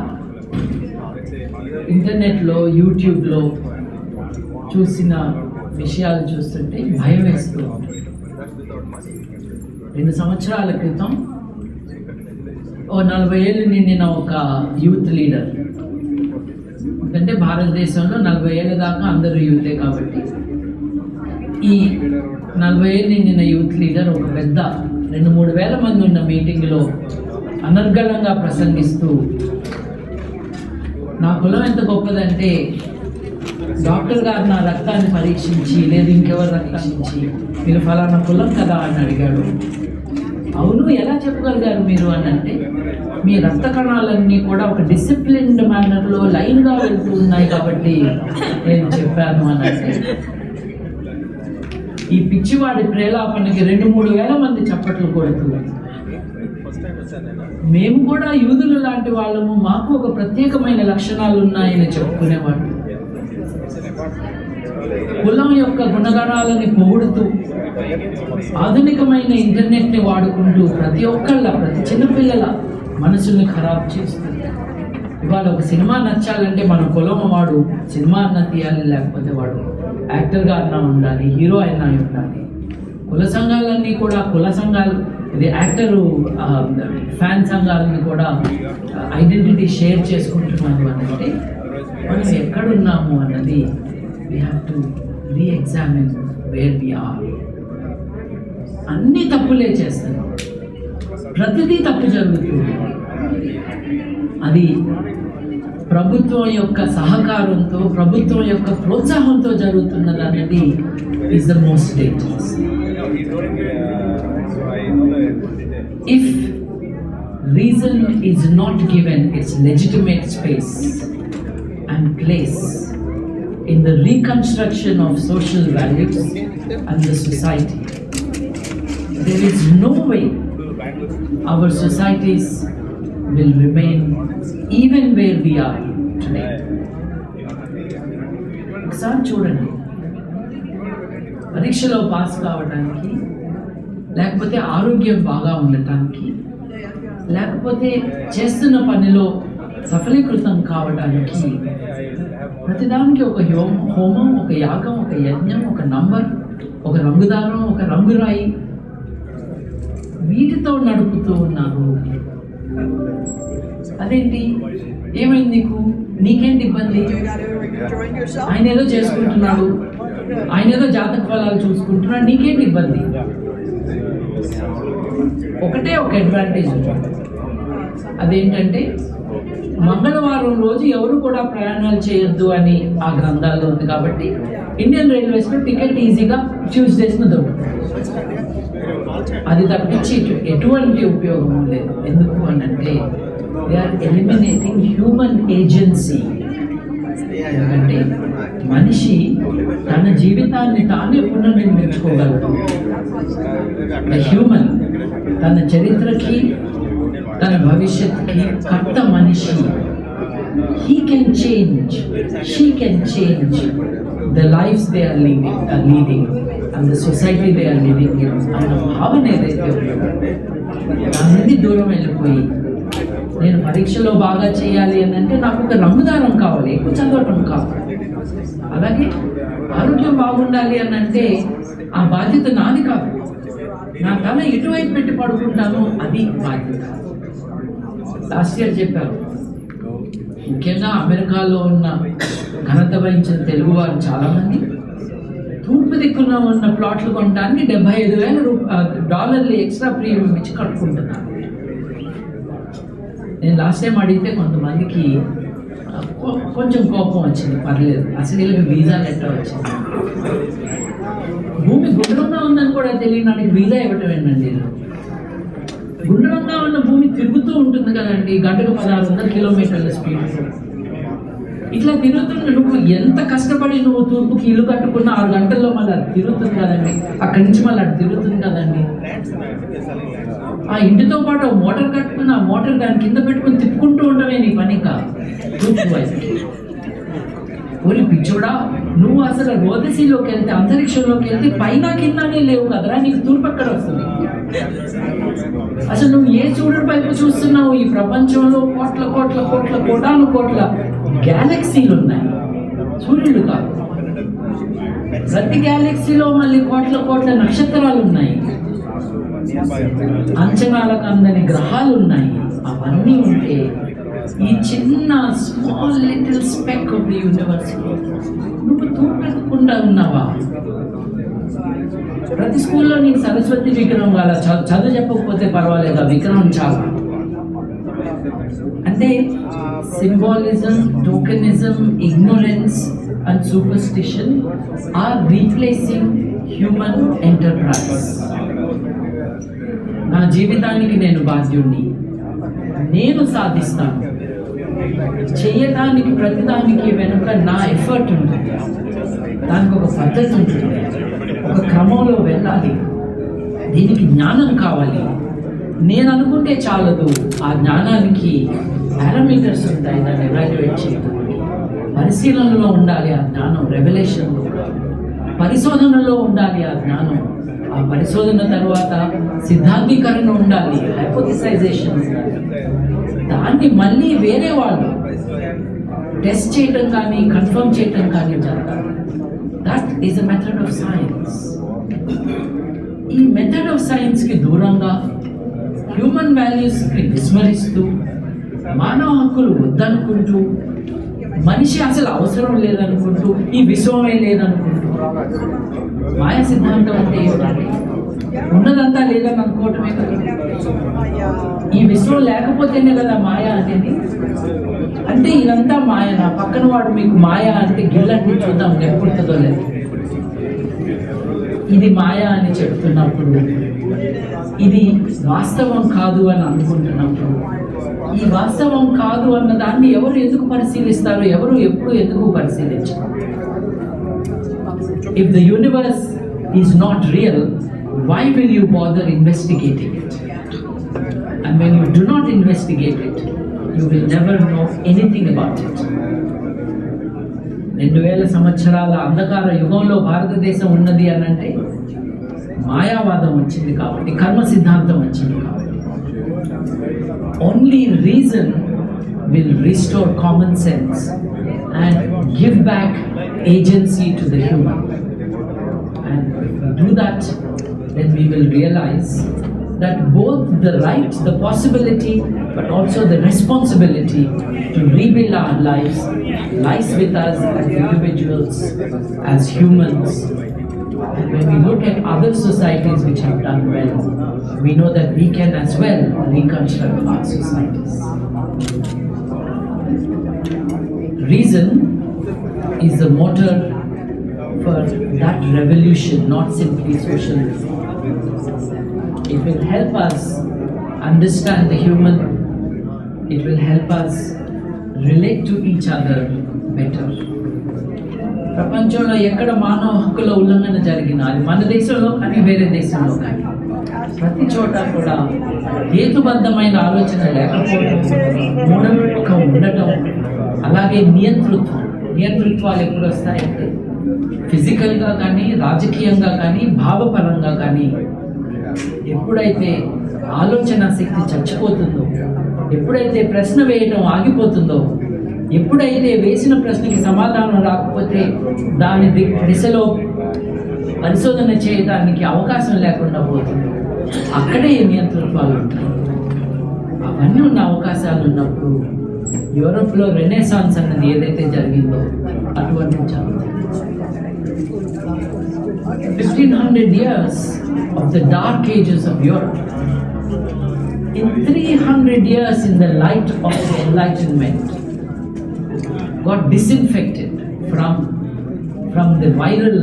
ఇంటర్నెట్లో, యూట్యూబ్లో చూసిన విషయాలు చూస్తుంటే భయం వేస్తూ ఉంటుంది. 2 సంవత్సరాల క్రితం 40 ఏళ్ళు నిండిన ఒక యూత్ లీడర్, ఎందుకంటే భారతదేశంలో 40 ఏళ్ళ దాకా అందరూ యూతే కాబట్టి, ఈ 40 ఏళ్ళు నిండిన యూత్ లీడర్ ఒక పెద్ద 2-3 వేల మంది ఉన్న మీటింగ్లో అనర్గళంగా ప్రసంగిస్తూ, నా కులం ఎంత గొప్పదంటే డాక్టర్ గారు నా రక్తాన్ని పరీక్షించి, లేదు ఇంకెవరు రక్తాన్ని ఇచ్చి, మీరు ఫలానా కులం కదా అని అడిగాడు. అవును, ఎలా చెప్పగలిగారు మీరు అని అంటే, మీ రక్త కణాలన్నీ కూడా ఒక డిసిప్లిన్డ్ మేనర్లో లైన్గా వెళ్తూ ఉన్నాయి కాబట్టి నేను చెప్పాను అని అంటే, ఈ పిచ్చివాడి ప్రేలాపనకి 2-3 వేల మంది చప్పట్లు కొడుతూ, మేము కూడా యూదులు లాంటి వాళ్ళము, మాకు ఒక ప్రత్యేకమైన లక్షణాలు ఉన్నాయని చెప్పుకునేవాడు. కులం యొక్క గుణగణాలని పొగుడుతూ, ఆధునికమైన ఇంటర్నెట్ని వాడుకుంటూ ప్రతి చిన్నపిల్లల మనసుల్ని ఖరాబ్ చేస్తుంది. ఇవాళ ఒక సినిమా నచ్చాలంటే మన కులం వాడు సినిమా అన్న తీయాలి, లేకపోతే వాడు యాక్టర్గా అన్నా ఉండాలి, హీరో అయినా ఉండాలి. కుల సంఘాలన్నీ కూడా, కుల సంఘాలు, ఇది యాక్టరు ఫ్యాన్ సంఘాలని కూడా ఐడెంటిటీ షేర్ చేసుకుంటున్నాము అంటే మనం ఎక్కడున్నాము అన్నది we have to reexamine where we are. అన్ని తప్పులే చేస్తున్నాం. ప్రతిదీ తప్పు జరుగుతుంది. అది ప్రభుత్వం యొక్క సహకారంతో, ప్రభుత్వం యొక్క ప్రోత్సాహంతో జరుగుతున్నది అనేది is the most dangerous. If reason is not given its legitimate space and place in the reconstruction of social values and the society, there is no way our societies will remain even where we are today. ఒకసారి చూడండి, పరీక్షలో pass కావడానికి, లేకపోతే ఆరోగ్యం బాగా ఉండటానికి, లేకపోతే చేస్తున్న పనిలో సఫలీకృతం కావడానికి ప్రతిదానికి ఒక హోమం, ఒక యాగం, ఒక యజ్ఞం, ఒక నంబర్, ఒక రంగుదారం, ఒక రంగురాయి, వీటితో నడుపుతూ ఉన్నారు. అదేంటి, ఏమైంది నీకు? నీకేంటి ఇబ్బంది? ఆయన ఏదో చేసుకుంటున్నాడు, ఆయన ఏదో జాతక ఫలాలు చూసుకుంటున్నాడు, నీకేంటి ఇబ్బంది? ఒకటే ఒక అడ్వాంటేజ్ ఉంటుంది, అదేంటంటే మంగళవారం రోజు ఎవరు కూడా ప్రయాణాలు చేయొద్దు అని ఆ గ్రంథాల్లో ఉంది. కాబట్టి ఇండియన్ రైల్వేస్లో టికెట్ ఈజీగా ట్యూస్డేస్ను దొరుకుతుంది. అది తప్పించి ఎటువంటి ఉపయోగం లేదు. ఎందుకు అని అంటే they are eliminating human agency. ఎందుకంటే మనిషి తన జీవితాన్ని తానే పునర్నిర్మించుకోగలడు. హ్యూమన్ తన చరిత్రకి, తన భవిష్యత్తుకి కర్త మనిషి. He can change, she can change the lives they are leading and the society they are living in అన్న భావన ఏదైతే ఉందో దాని నుండి దూరం వెళ్ళిపోయి, నేను పరీక్షలో బాగా చేయాలి అని అంటే నాకు ఒక రంగుదారం కావాలి, ఎక్కువ చదవటం కావాలి. అలాగే ఆరోగ్యం బాగుండాలి అని అంటే ఆ బాధ్యత నాది కాదు, నా తల ఎటువైపు పెట్టి పడుకుంటాను అది బాధ్యత. లాస్ట్ ఇయర్ చెప్పారు, ముఖ్యంగా అమెరికాలో ఉన్న ఘనత వహించిన తెలుగువారు చాలామంది తూర్పు దిక్కున ఉన్న ప్లాట్లు కొనడానికి $75,000 ఎక్స్ట్రా ప్రీమియం ఇచ్చి కట్టుకుంటున్నారు. నేను లాస్ట్ టైం అడిగితే కొంతమందికి కొంచెం కోపం వచ్చింది. పర్లేదు, అసలు వీళ్ళకి వీసా లెటర్ వచ్చింది. భూమి గుండ్రంగా ఉందని కూడా తెలియడానికి వీసా ఇవ్వటం ఏంటండి? గుండ్రంగా ఉన్న భూమి తిరుగుతూ ఉంటుంది కదండి, గంటకు 1600 కిలోమీటర్ల స్పీడ్. ఇట్లా తిరుగుతున్న నువ్వు ఎంత కష్టపడి నువ్వు తూర్పుకి ఇల్లు కట్టుకున్న 6 గంటల్లో మళ్ళీ అది తిరుగుతుంది కదండి, అక్కడి నుంచి మళ్ళీ అది తిరుగుతుంది కదండి. ఆ ఇంటితో పాటు మోటార్ కట్టుకుని ఆ మోటార్ దాని కింద పెట్టుకుని తిప్పుకుంటూ ఉండవే నీ పని కాదు. తూర్పు వైపు ఊరి పిచ్చోడా, నువ్వు అసలు రోదసీలోకి వెళ్తే, అంతరిక్షంలోకి వెళ్తే పైన కిందనే లేవు కదరా, నీకు తూర్పు ఎక్కడ వస్తుంది? అసలు నువ్వు ఏ సూర్యుడి వైపు చూస్తున్నావు? ఈ ప్రపంచంలో కోట్ల కోట్ల కోట్ల కోటాను కోట్ల గ్యాలక్సీలు ఉన్నాయి, సూర్యుడు కాదు. ప్రతి గ్యాలక్సీలో మళ్ళీ కోట్ల కోట్ల నక్షత్రాలు ఉన్నాయి, అంచనాలకు అందని గ్రహాలు ఉన్నాయి. అవన్నీ ఉంటే ఈ చిన్న small little spec of the universe నువ్వు తూర్పెక్కకుండా ఉన్నావా? ప్రతి స్కూల్లో నీకు సరస్వతి విగ్రహం కాల, చదువు చెప్పకపోతే పర్వాలేదు, ఆ విగ్రహం చాలా. అంటే symbolism, tokenism, ignorance and superstition are replacing human enterprise. నా జీవితానికి నేను బాధ్యుడిని, నేను సాధిస్తాను. చేయటానికి ప్రతిదానికి వెనుక నా ఎఫర్ట్ ఉంటుంది, దానికి ఒక పద్ధతి ఉంటుంది, ఒక క్రమంలో వెళ్ళాలి. దీనికి జ్ఞానం కావాలి. నేను అనుకుంటే చాలదు, ఆ జ్ఞానానికి పారామీటర్స్ ఉంటాయి దాన్ని ఎవాల్యుయేట్ చేయడానికి. పరిశీలనలో ఉండాలి ఆ జ్ఞానం, రెవల్యూషన్లో పరిశోధనలో ఉండాలి ఆ జ్ఞానం. ఆ పరిశోధన తర్వాత సిద్ధాంతీకరణ ఉండాలి, హైపోథిసైజేషన్ ఉండాలి. దాన్ని మళ్ళీ వేరే వాళ్ళు టెస్ట్ చేయటం కానీ కన్ఫర్మ్ చేయటం కానీ జరగాలి. That is a method of science. ఈ మెథడ్ ఆఫ్ సైన్స్కి దూరంగా హ్యూమన్ వాల్యూస్ని విస్మరిస్తూ, మానవ హక్కులు వద్దనుకుంటూ, మనిషి అసలు అవసరం లేదనుకుంటూ, ఈ విశ్వమే లేదనుకుంటూ, మాయా సిద్ధాంతం అంటే ఏమిటంటే ఉన్నదంతా లేదని అనుకోవటమే కదా. ఈ విశ్వం లేకపోతేనే కదా మాయ అనేది. అంటే ఇదంతా మాయ, నా పక్కన వాడు మీకు మాయ అంటే గిల్లంటి చూద్దాం ఎప్పుడుతుందో లేదు. ఇది మాయ అని చెప్తున్నప్పుడు, ఇది వాస్తవం కాదు అని అనుకుంటున్నప్పుడు, ఈ వాస్తవం కాదు అన్న దాన్ని ఎవరు ఎందుకు పరిశీలిస్తారు, ఎవరు ఎప్పుడు ఎందుకు పరిశీలించరు? If the universe is not real, why will you bother investigating it? And when you do not investigate it, you will never know anything about it. 2000 సంవత్సరాల అంధకార యుగంలో భారతదేశం ఉన్నది అని అంటే మాయావాదం వచ్చింది కాబట్టి, కర్మ సిద్ధాంతం వచ్చింది కాబట్టి. Only reason will restore common sense and give back agency to the human. And if we do that, then we will realize that both the right, the possibility, but also the responsibility to rebuild our lives lies with us as individuals, as humans. And when we look at other societies which have done well, we know that we can as well reconstruct our societies. Reason is the motor for that revolution, not simply socialism. It will help us understand the human. It will help us relate to each other better. ప్రపంచంలో ఎక్కడ మానవ హక్కుల ఉల్లంఘన జరిగినా, అది మన దేశంలో కానీ వేరే దేశంలో కానీ, ప్రతి చోట కూడా హేతుబద్ధమైన ఆలోచన లేకపోవడం, మూఢనమ్మకం ఉండటం, అలాగే నియంతృత్వాలు ఎప్పుడు వస్తాయంటే ఫిజికల్గా కానీ, రాజకీయంగా కానీ, భావపరంగా కానీ, ఎప్పుడైతే ఆలోచన శక్తి చచ్చిపోతుందో, ఎప్పుడైతే ప్రశ్న వేయడం ఆగిపోతుందో, ఎప్పుడైతే వేసిన ప్రశ్నకి సమాధానం రాకపోతే దాని దిశలో పరిశోధన చేయడానికి అవకాశం లేకుండా పోతుందో, అక్కడే నియంతృత్వాలు ఉంటాయి. అవన్నీ ఉన్న అవకాశాలు ఉన్నప్పుడు యూరోప్లో రెనెసాన్స్ అన్నది ఏదైతే జరిగిందో అటువంటి జరుగుతుంది. 1500 years of the dark ages of Europe. In 300 years in the light of the Enlightenment got disinfected from the viral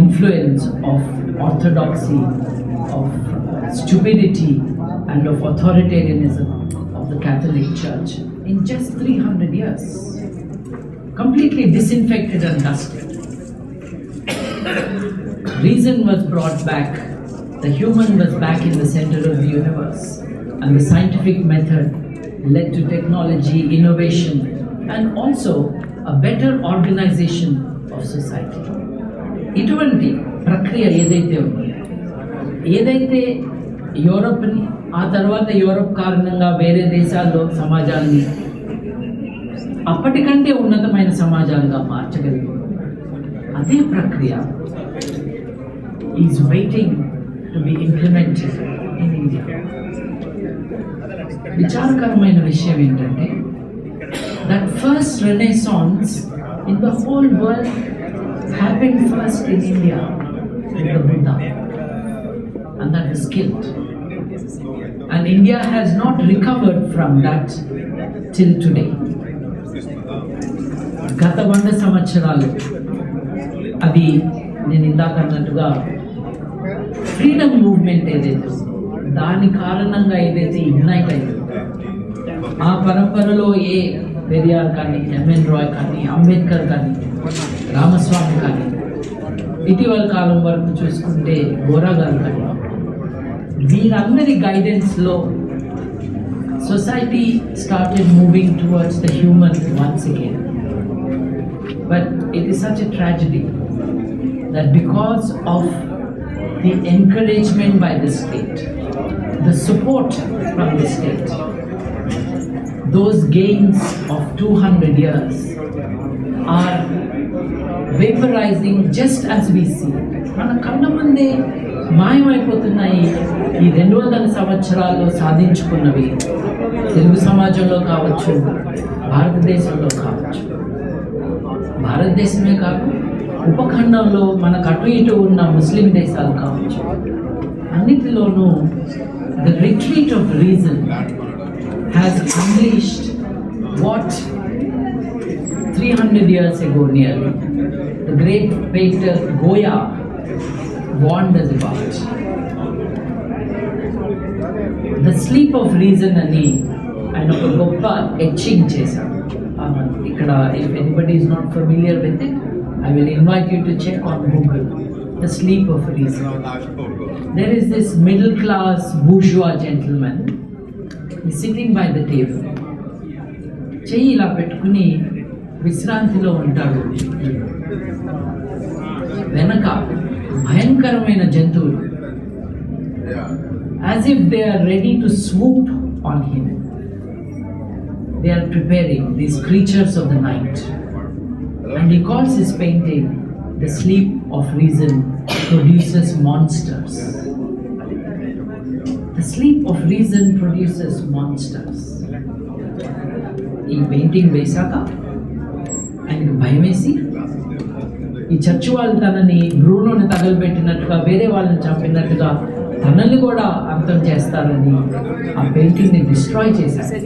influence of orthodoxy, of stupidity and of authoritarianism of the Catholic Church in just 300 years. Completely disinfected and dusted. Reason was brought back, the human was back in the center of the universe, and the scientific method led to technology, innovation, and also a better organization of society. ఇటువంటి ప్రక్రియ ఏదైతే యూరోప్ని, ఆ తర్వాత Europe కారణంగా వేరే దేశాల్లో సమాజాన్ని అప్పటికంటే ఉన్నతమైన సమాజాలుగా మార్చగలిగింది, అదే ప్రక్రియ is waiting to be implemented in India. విచారకరమైన విషయం ఏంటంటే that first renaissance in the whole world happened first in India with the Buddha, and that is killed. And India has not recovered from that till today. గత 100 సంవత్సరాలు అది నేను ఇందాక అన్నట్టుగా freedom movement ఏదైతే దాని కారణంగా ఏదైతే ఇగ్నైట్ అయింది, ఆ పరంపరలో పెరియార్ కానీ, ఎంఎన్ రాయ్ కానీ, అంబేద్కర్ కానీ, రామస్వామి కానీ, ఇటీవల కాలం వరకు చూసుకుంటే బోరా గారు కానీ, వీరందరి గైడెన్స్లో society started moving towards the human once again. But it is such a tragedy that because of the encouragement by the state, the support from the state, those gains of 200 years are vaporizing just as we see. మన కళ్ళ ముందే మాయమైపోతున్నాయి. ఈ 200 సంవత్సరాల్లో సాధించుకున్నవి తెలుగు సమాజంలో కావచ్చు, భారతదేశంలో కావచ్చు, భారతదేశమే కాదు ఉపఖండంలో మనకు అటు ఇటు ఉన్న ముస్లిం దేశాలు కావచ్చు, అన్నిటిలోనూ the retreat of reason has unleashed what 300 years ago nearly the great painter Goya warned us about. The sleep of reason అని ఆయన ఒక గొప్ప etching చేశారు. ఇక్కడ if anybody is not familiar with it, I will invite you to check on Google. The sleep of reason. There is this middle class bourgeois gentleman. He's sitting by the table. చెయ్యి ఇలా పెట్టుకుని విశ్రాంతిలో ఉంటాడు. వెనక భయంకరమైన జంతువులు, as if they are ready to swoop on him. They are preparing, these creatures of the night. And he calls his painting, The Sleep of Reason Produces Monsters. The sleep of reason produces monsters. ఈ painting వేశాక ఆయనకు భయం వేసి ఈ church వాళ్ళు తనని బ్రూనోని తగలబెట్టినట్టుగా వేరే వాళ్ళని చంపినట్టుగా తనని కూడా అర్థం చేస్తారని ఆ పెయింటింగ్ని డిస్ట్రాయ్ చేశారు.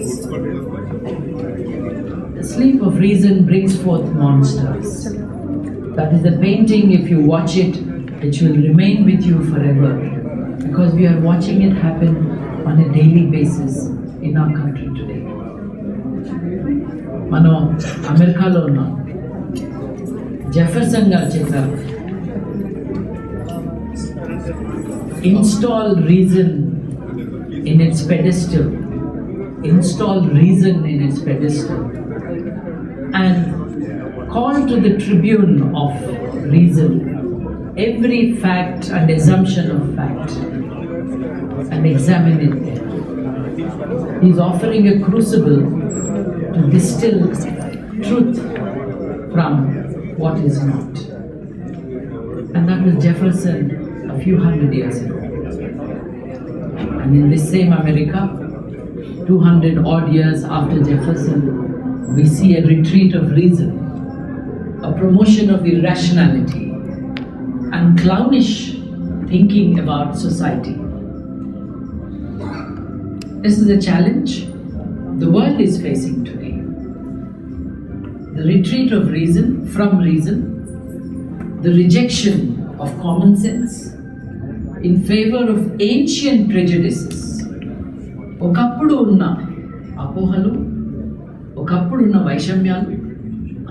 The sleep of reason brings forth monsters. That is the painting, if you watch it, which will remain with you forever, because we are watching it happen on a daily basis in our country today. మనం అమెరికాలో ఉన్నాం. Jefferson గారు చెప్పారు, install reason in its pedestal, install reason in its pedestal, and call to the tribune of reason every fact and assumption of fact and examine it there. He is offering a crucible to distill truth from what is not. And that was Jefferson a few hundred years ago. And in this same America, 200 odd years after Jefferson, we see a retreat of reason, a promotion of irrationality and clownish thinking about society. This is a challenge the world is facing today. The retreat of reason from reason, the rejection of common sense in favor of ancient prejudices. ఒకప్పుడు ఉన్న అపోహలు, ఒకప్పుడు ఉన్న వైషమ్యాలు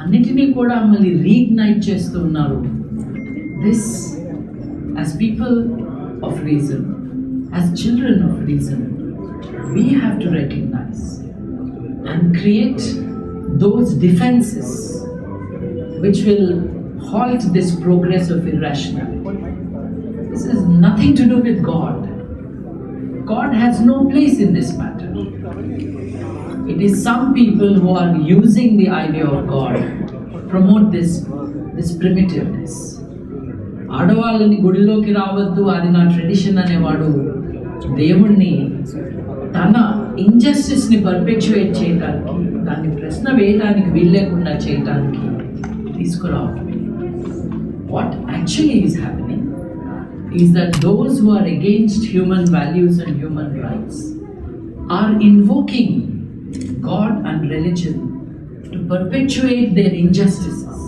అన్నిటినీ కూడా మళ్ళీ రీఇగ్నైట్ చేస్తూ ఉన్నారు. This, as people of reason, as children of reason, we have to recognize and create those defenses which will halt this progress of irrationality. This has nothing to do with God. God has no place in this matter. It is some people who are using the idea of God to promote this primitiveness. ఆడవాళ్ళని గుడిలోకి రావద్దు, అది నా tradition అనేవాడు దేవుణ్ణి తన ఇంజస్టిస్ని perpetuate చేయడానికి, దాన్ని ప్రశ్న వేయడానికి వీల్లేకుండా చేయడానికి తీసుకురావడం. What actually is happening is that those who are against human values and human rights are invoking God and religion to perpetuate their injustices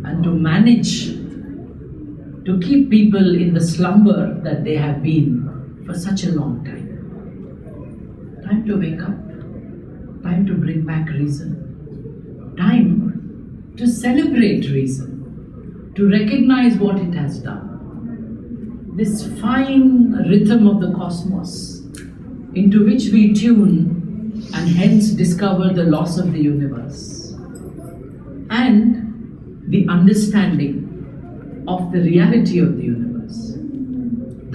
and to manage to keep people in the slumber that they have been for such a long time. Time to wake up, time to bring back reason, time to celebrate reason, to recognize what it has done. This fine rhythm of the cosmos into which we tune and hence discover the loss of the universe, and the understanding of the reality of the universe.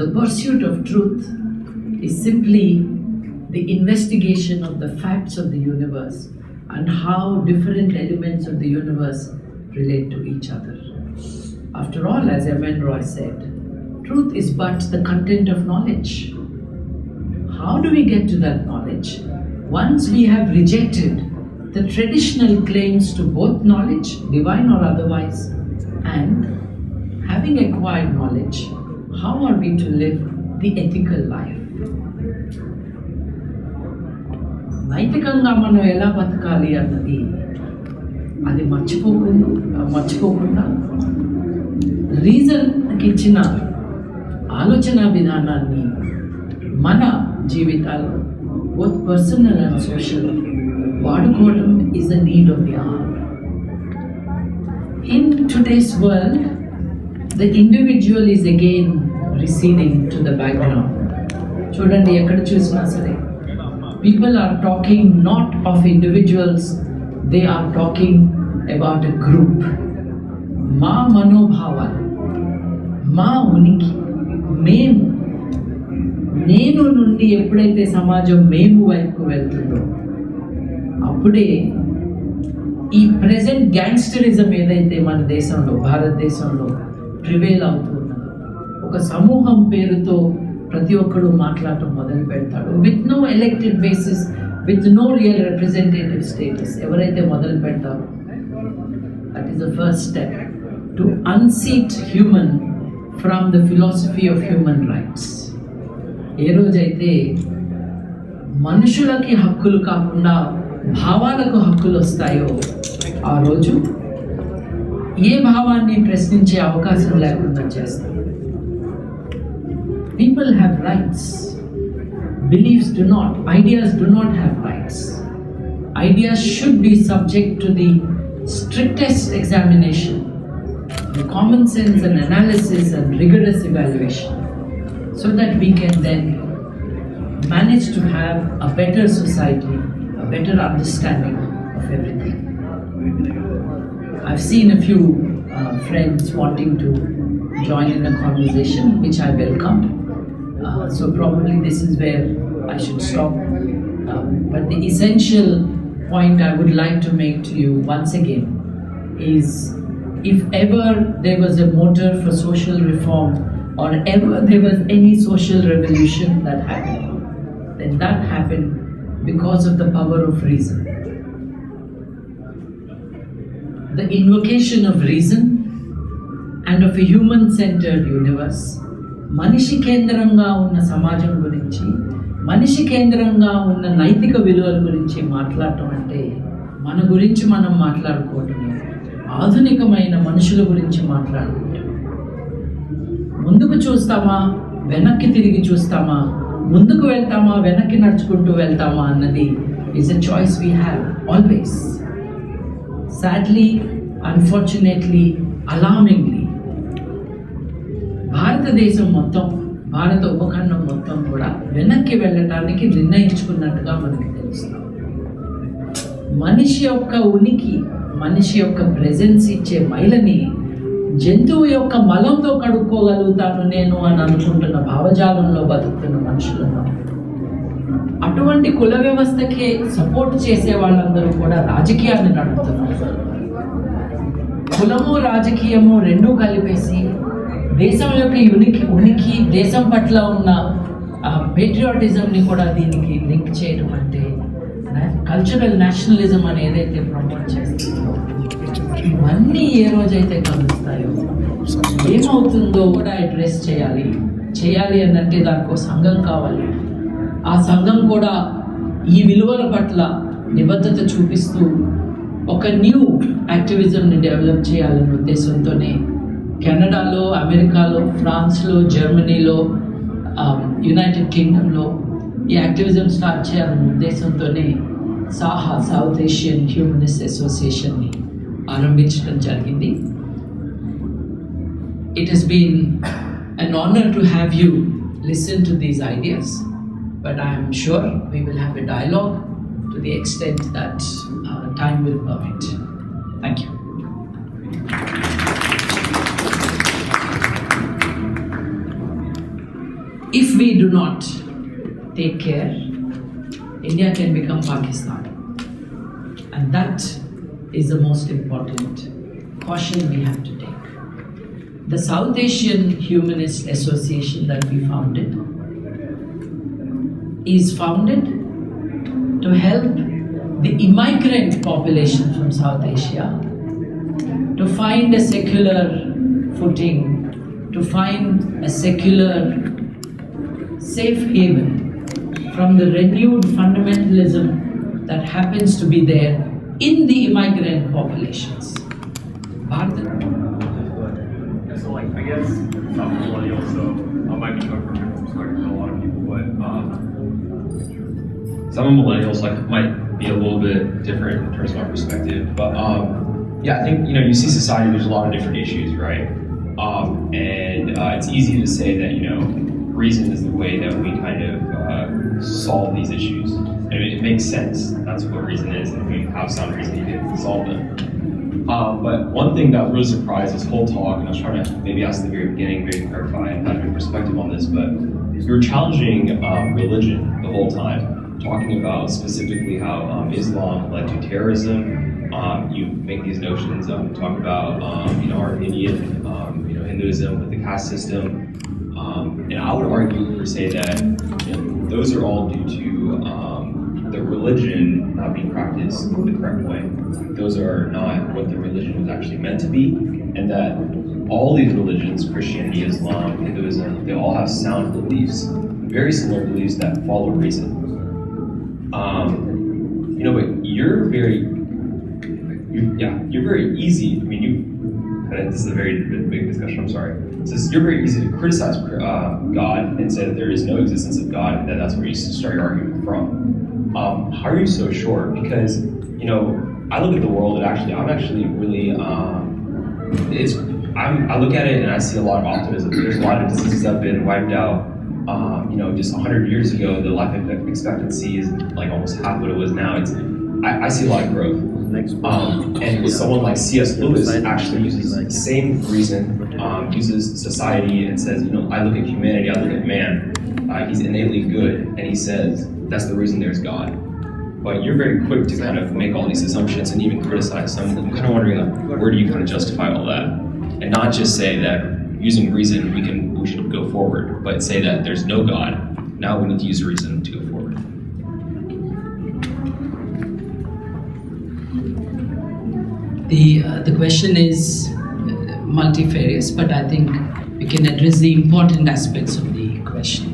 The pursuit of truth is simply the investigation of the facts of the universe and how different elements of the universe relate to each other. After all, as M.N. Roy said, truth is but the content of knowledge. How do we get to that knowledge? Once we have rejected the traditional claims to both knowledge, divine or otherwise, and having acquired knowledge, how are we to live the ethical life? నైతికంగా మనం ఎలా బతకాలి అన్నది అది మర్చిపోకుండా రీజన్కి ఇచ్చిన ఆలోచన విధానాన్ని మన జీవితాల్లో బోత్ పర్సనల్ అండ్ సోషల్ వాడుకోవడం is a need of the hour. In today's world, the individual is again receding to the background. చూడండి, ఎక్కడ చూసినా సరే people are talking not of individuals, they are talking about a group. మా మనోభావాలు, మా ఉనికి, నేను నుండి ఎప్పుడైతే సమాజం మేము వైపుకు వెళ్తుందో అప్పుడే ఈ ప్రెజెంట్ గ్యాంగ్స్టరిజం ఏదైతే మన దేశంలో, భారతదేశంలో ప్రివేల్ అవుతున్నదో, ఒక సమూహం పేరుతో ప్రతి ఒక్కడు మాట్లాడటం మొదలు పెడతాడు. With no elected basis, with no real representative status ఎవరైతే మొదలు పెడతారో, that is the first step to unseat human from the philosophy of human rights. ఏ రోజైతే మనుషులకి హక్కులు కాకుండా భావాలకు హక్కులు వస్తాయో ఆ రోజు ఏ భావాన్ని ప్రశ్నించే అవకాశం లేకుండా చేస్తాం. People have rights. Beliefs do not. Ideas do not have rights. Ideas should be subject to the strictest examination, the common sense and analysis and rigorous evaluation, so that we can then manage to have a better society, a better understanding of everything. I've seen a few friends wanting to join in a conversation, which I welcome. So probably this is where I should stop. But the essential point I would like to make to you once again is, if ever there was a motive for social reform, or ever there was any social revolution that happened, then that happened because of the power of reason. The invocation of reason and of a human-centered universe, మనిషి కేంద్రంగా ఉన్న సమాజం గురించి, మనిషి కేంద్రంగా ఉన్న నైతిక విలువల గురించి మాట్లాడటం అంటే మన గురించి మనం మాట్లాడుకోవటమే, ఆధునికమైన మనుషుల గురించి మాట్లాడుకోవటం. ముందుకు చూస్తామా, వెనక్కి తిరిగి చూస్తామా, ముందుకు వెళ్తామా, వెనక్కి నడుచుకుంటూ వెళ్తామా అన్నది is a choice we have always. Sadly, unfortunately, alarmingly భారతదేశం మొత్తం, భారత ఉపఖండం మొత్తం కూడా వెనక్కి వెళ్ళటానికి నిర్ణయించుకున్నట్టుగా మనకి తెలుస్తుంది. మనిషి యొక్క ఉనికి, మనిషి యొక్క ప్రెజెన్స్ ఇచ్చే మైలని జంతువు యొక్క మలంతో కడుక్కోగలుగుతాను నేను అని అనుకుంటున్న భావజాలంలో బతుకుతున్న మనుషులను, అటువంటి కుల వ్యవస్థకే సపోర్ట్ చేసే వాళ్ళందరూ కూడా రాజకీయాన్ని నడుపుతున్నారు. కులము రాజకీయము రెండూ కలిపేసి దేశం యొక్క ఉనికి, దేశం పట్ల ఉన్న పేట్రియాటిజంని కూడా దీనికి లింక్ చేయడం అంటే కల్చరల్ నేషనలిజం అని ఏదైతే ప్రమోట్ చేస్తుందో, ఇవన్నీ ఏ రోజైతే కలుస్తాయో ఏమవుతుందో కూడా అడ్రెస్ చేయాలి అనంటే దానికి సంఘం కావాలి. ఆ సంఘం కూడా ఈ విలువల పట్ల నిబద్ధత చూపిస్తూ ఒక న్యూ యాక్టివిజంని డెవలప్ చేయాలనే ఉద్దేశంతోనే కెనడాలో, అమెరికాలో, ఫ్రాన్స్లో, జర్మనీలో, యునైటెడ్ కింగ్డమ్లో ఈ యాక్టివిజం స్టార్ట్ చేయాలనే ఉద్దేశంతోనే సాహా, సౌత్ ఏషియన్ హ్యూమనిస్ట్ అసోసియేషన్ని ఆరంభించడం జరిగింది. It has been an honor to have you listen to these ideas, but I am sure we will have a dialogue to the extent that time will permit. Thank you. If we do not take care, India can become Pakistan. And that is the most important caution we have to take. The South Asian Humanist Association that we founded is founded to help the immigrant population from South Asia to find a secular footing, to find a secular safe haven from the renewed fundamentalism that happens to be there in the immigrant populations. So, like, I guess some millennials, so I might be coming from a different perspective than a lot of people, but some millennials might be a little bit different in terms of my perspective. But yeah, I think you see society. There's a lot of different issues, right? And it's easy to say that reason is the way that we kind of solve these issues. And it makes sense. That's what reason is. And if we have sound reason, you can solve them. But one thing that really surprised this whole talk, and I was trying to maybe ask at the very beginning, maybe clarify and have your perspective on this, but you're challenging religion the whole time, talking about specifically how Islam led to terrorism. You make these notions, talk about Armenian, Hinduism with the caste system, and I would argue or say that those are all due to the religion not being practiced the correct way. Those are not what the religion was actually meant to be, and that all these religions, Christianity, Islam, Hinduism, they all have sound beliefs, very similar beliefs that follow reason. But you're very easy. I mean, this is a very big discussion, I'm sorry. It says you're very easy to criticize God and say that there is no existence of God, and that that's where you start your argument from. How are you so sure? Because, I look at the world and I'm actually really, I look at it and I see a lot of optimism. There's a lot of diseases that have been wiped out. Just 100 years ago, the life expectancy is like almost half what it was now. I see a lot of growth. And someone like C.S. Lewis actually uses the same reason, uses society and says, I look at humanity, I look at man, he's innately good, and he says, that's the reason there's God. But you're very quick to kind of make all these assumptions and even criticize them. I'm kind of wondering, where do you kind of justify all that? And not just say that using reason we should go forward, but say that there's no God. Now we need to use reason to go forward. The question is multifarious, but I think we can address the important aspects of the question.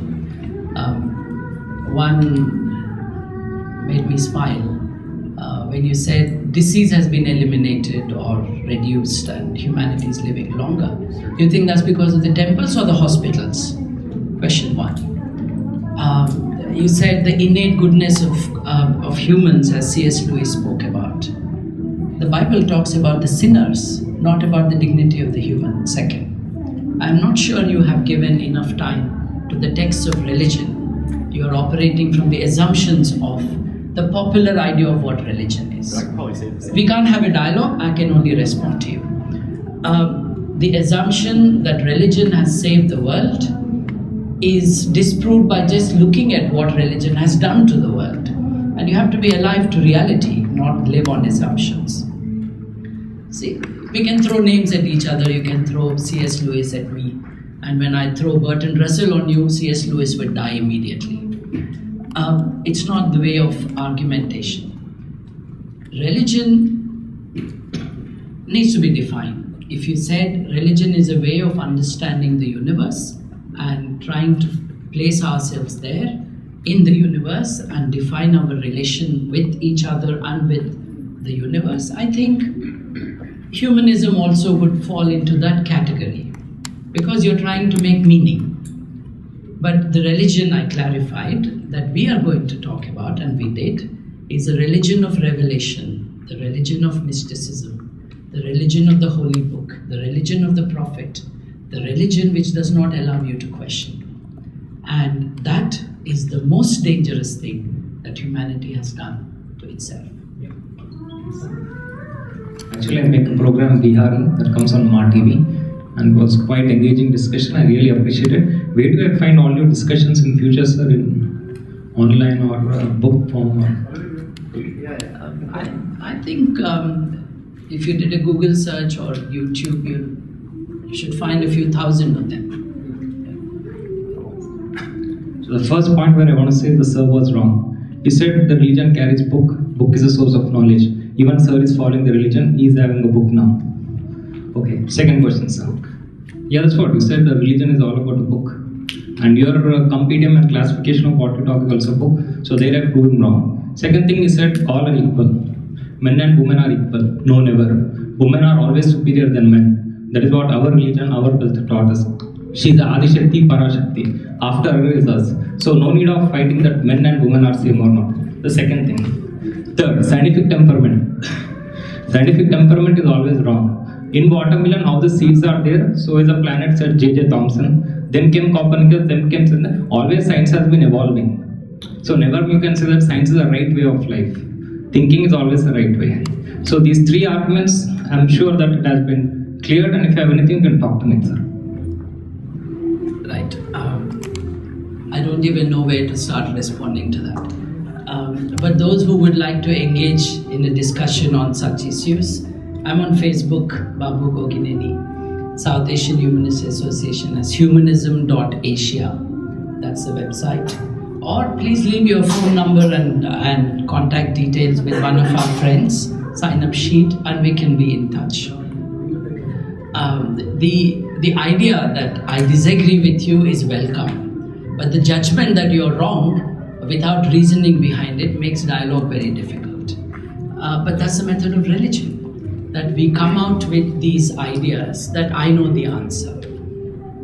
One made me smile when you said disease has been eliminated or reduced and humanity is living longer. Do you think that's because of the temples or the hospitals? Question one. You said the innate goodness of humans, as C.S. Lewis spoke about. The Bible talks about the sinners, not about the dignity of the human. Second, I'm not sure you have given enough time to the texts of religion. You are operating from the assumptions of the popular idea of what religion is. I can probably say the same. We can't have a dialogue, I can only respond to you. The assumption that religion has saved the world is disproved by just looking at what religion has done to the world. And you have to be alive to reality, not live on assumptions. See, we can throw names at each other, you can throw C.S. Lewis at me, and when I throw Bertrand Russell on you, C.S. Lewis would die immediately. It's not the way of argumentation. Religion needs to be defined. If you said religion is a way of understanding the universe and trying to place ourselves there in the universe and define our relation with each other and with the universe, I think humanism also would fall into that category because you're trying to make meaning. But the religion I clarified that we are going to talk about, and we did, is a religion of revelation, the religion of mysticism, the religion of the holy book, the religion of the prophet, the religion which does not allow you to question. And that is the most dangerous thing that humanity has done to itself. Actually, I make a program Bihari that comes on Ma TV and was quite engaging discussion. I really appreciate it. Where do I find all your discussions in future, sir? In online or book form? I think if you did a Google search or YouTube, you should find a few thousand of them. So the first point where I want to say the sir was wrong. He said the religion carries book. Book is a source of knowledge. Even sir is following the religion. He is having a book now. Okay. Second question, sir. Yeah, that's what you said. The religion is all about the book. And your compendium and classification of what you talk is also book. So there I've proven wrong. Second thing, you said all are equal. Men and women are equal. No, never. Women are always superior than men. That is what our religion, our culture taught us. She is the Adishakti, Parashakti. After her is us. So no need of fighting that men and women are same or not. The second thing. Third, scientific temperament. Scientific temperament is always wrong. In watermelon, how the seeds are there, so is a planet, said J.J. Thomson. Then came Copernicus, then came... Always science has been evolving. So never you can say that science is the right way of life. Thinking is always the right way. So these three arguments, I'm sure that it has been cleared, and if you have anything, you can talk to me, sir. Right. I don't even know where to start responding to that. But those who would like to engage in a discussion on such issues, I'm on Facebook, Babu Gogineni, South Asian Humanist Association as humanism.asia. That's the website. Or please leave your phone number and contact details with one of our friends, sign up sheet, and we can be in touch. The idea that I disagree with you is welcome, but the judgment that you're wrong without reasoning behind it makes dialogue very difficult. But that's the method of religion, that we come out with these ideas that I know the answer.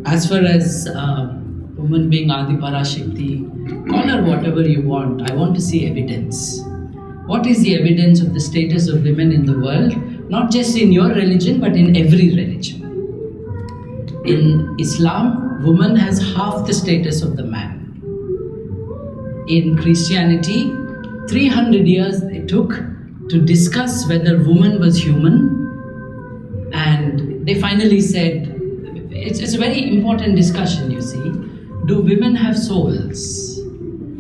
As far as woman being Adi Parashakti, call her whatever you want. I want to see evidence. What is the evidence of the status of women in the world? Not just in your religion, but in every religion. In Islam, woman has half the status of the man. In Christianity, 300 years it took to discuss whether woman was human, and they finally said, it's a very important discussion, you see. Do women have souls?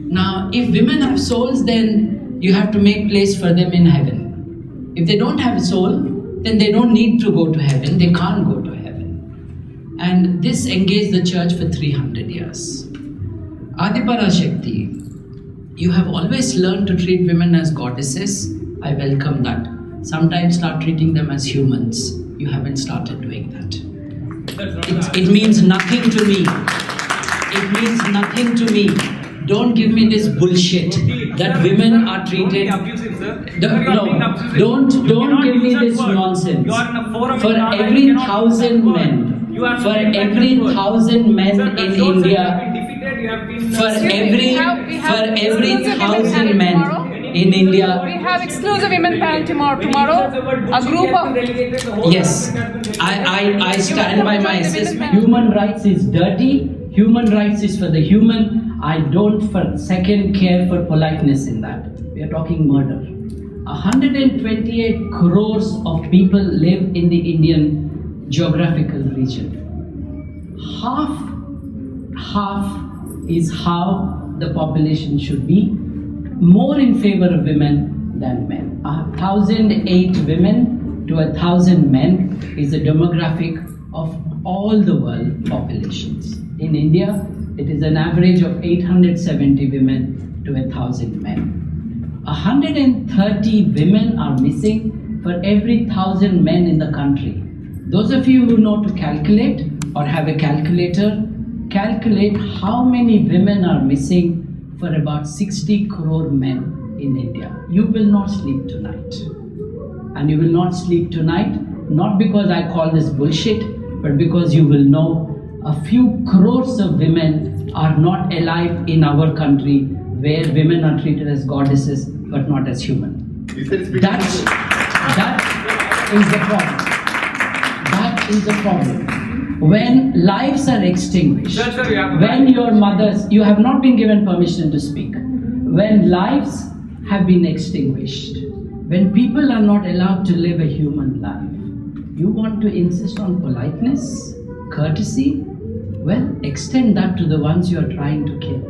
Now, if women have souls, then you have to make place for them in heaven. If they don't have a soul, then they don't need to go to heaven, they can't go to heaven. And this engaged the church for 300 years. Adi Parashakti, you have always learned to treat women as goddesses. I welcome that. Sometimes start treating them as humans. You haven't started doing that. It means nothing to me. It means nothing to me. Don't give me this bullshit that women are treated. Don't give me this nonsense. For every 1,000 men, in India, for every 1,000 men in India, we have exclusive women panel tomorrow. A group of yes, I stand by my assessment. Human rights is dirty. Human rights is for the human. I don't for a second care for politeness in that. We are talking murder. 128 crores of people live in the Indian geographical region. Half is how the population should be, more in favor of women than men. 1,008 women to 1,000 men is the demographic of all the world populations. In India, it is an average of 870 women to 1,000 men. 130 women are missing for every 1,000 men in the country. Those of you who know to calculate or have a calculator, calculate how many women are missing for about 60 crore men in India. You will not sleep tonight. And you will not sleep tonight, not because I call this bullshit, but because you will know a few crores of women are not alive in our country, where women are treated as goddesses but not as human. That is the problem. That is the problem. When lives are extinguished, when your mothers, you have not been given permission to speak, when lives have been extinguished, when people are not allowed to live a human life, you want to insist on politeness, courtesy? Well, extend that to the ones you are trying to kill.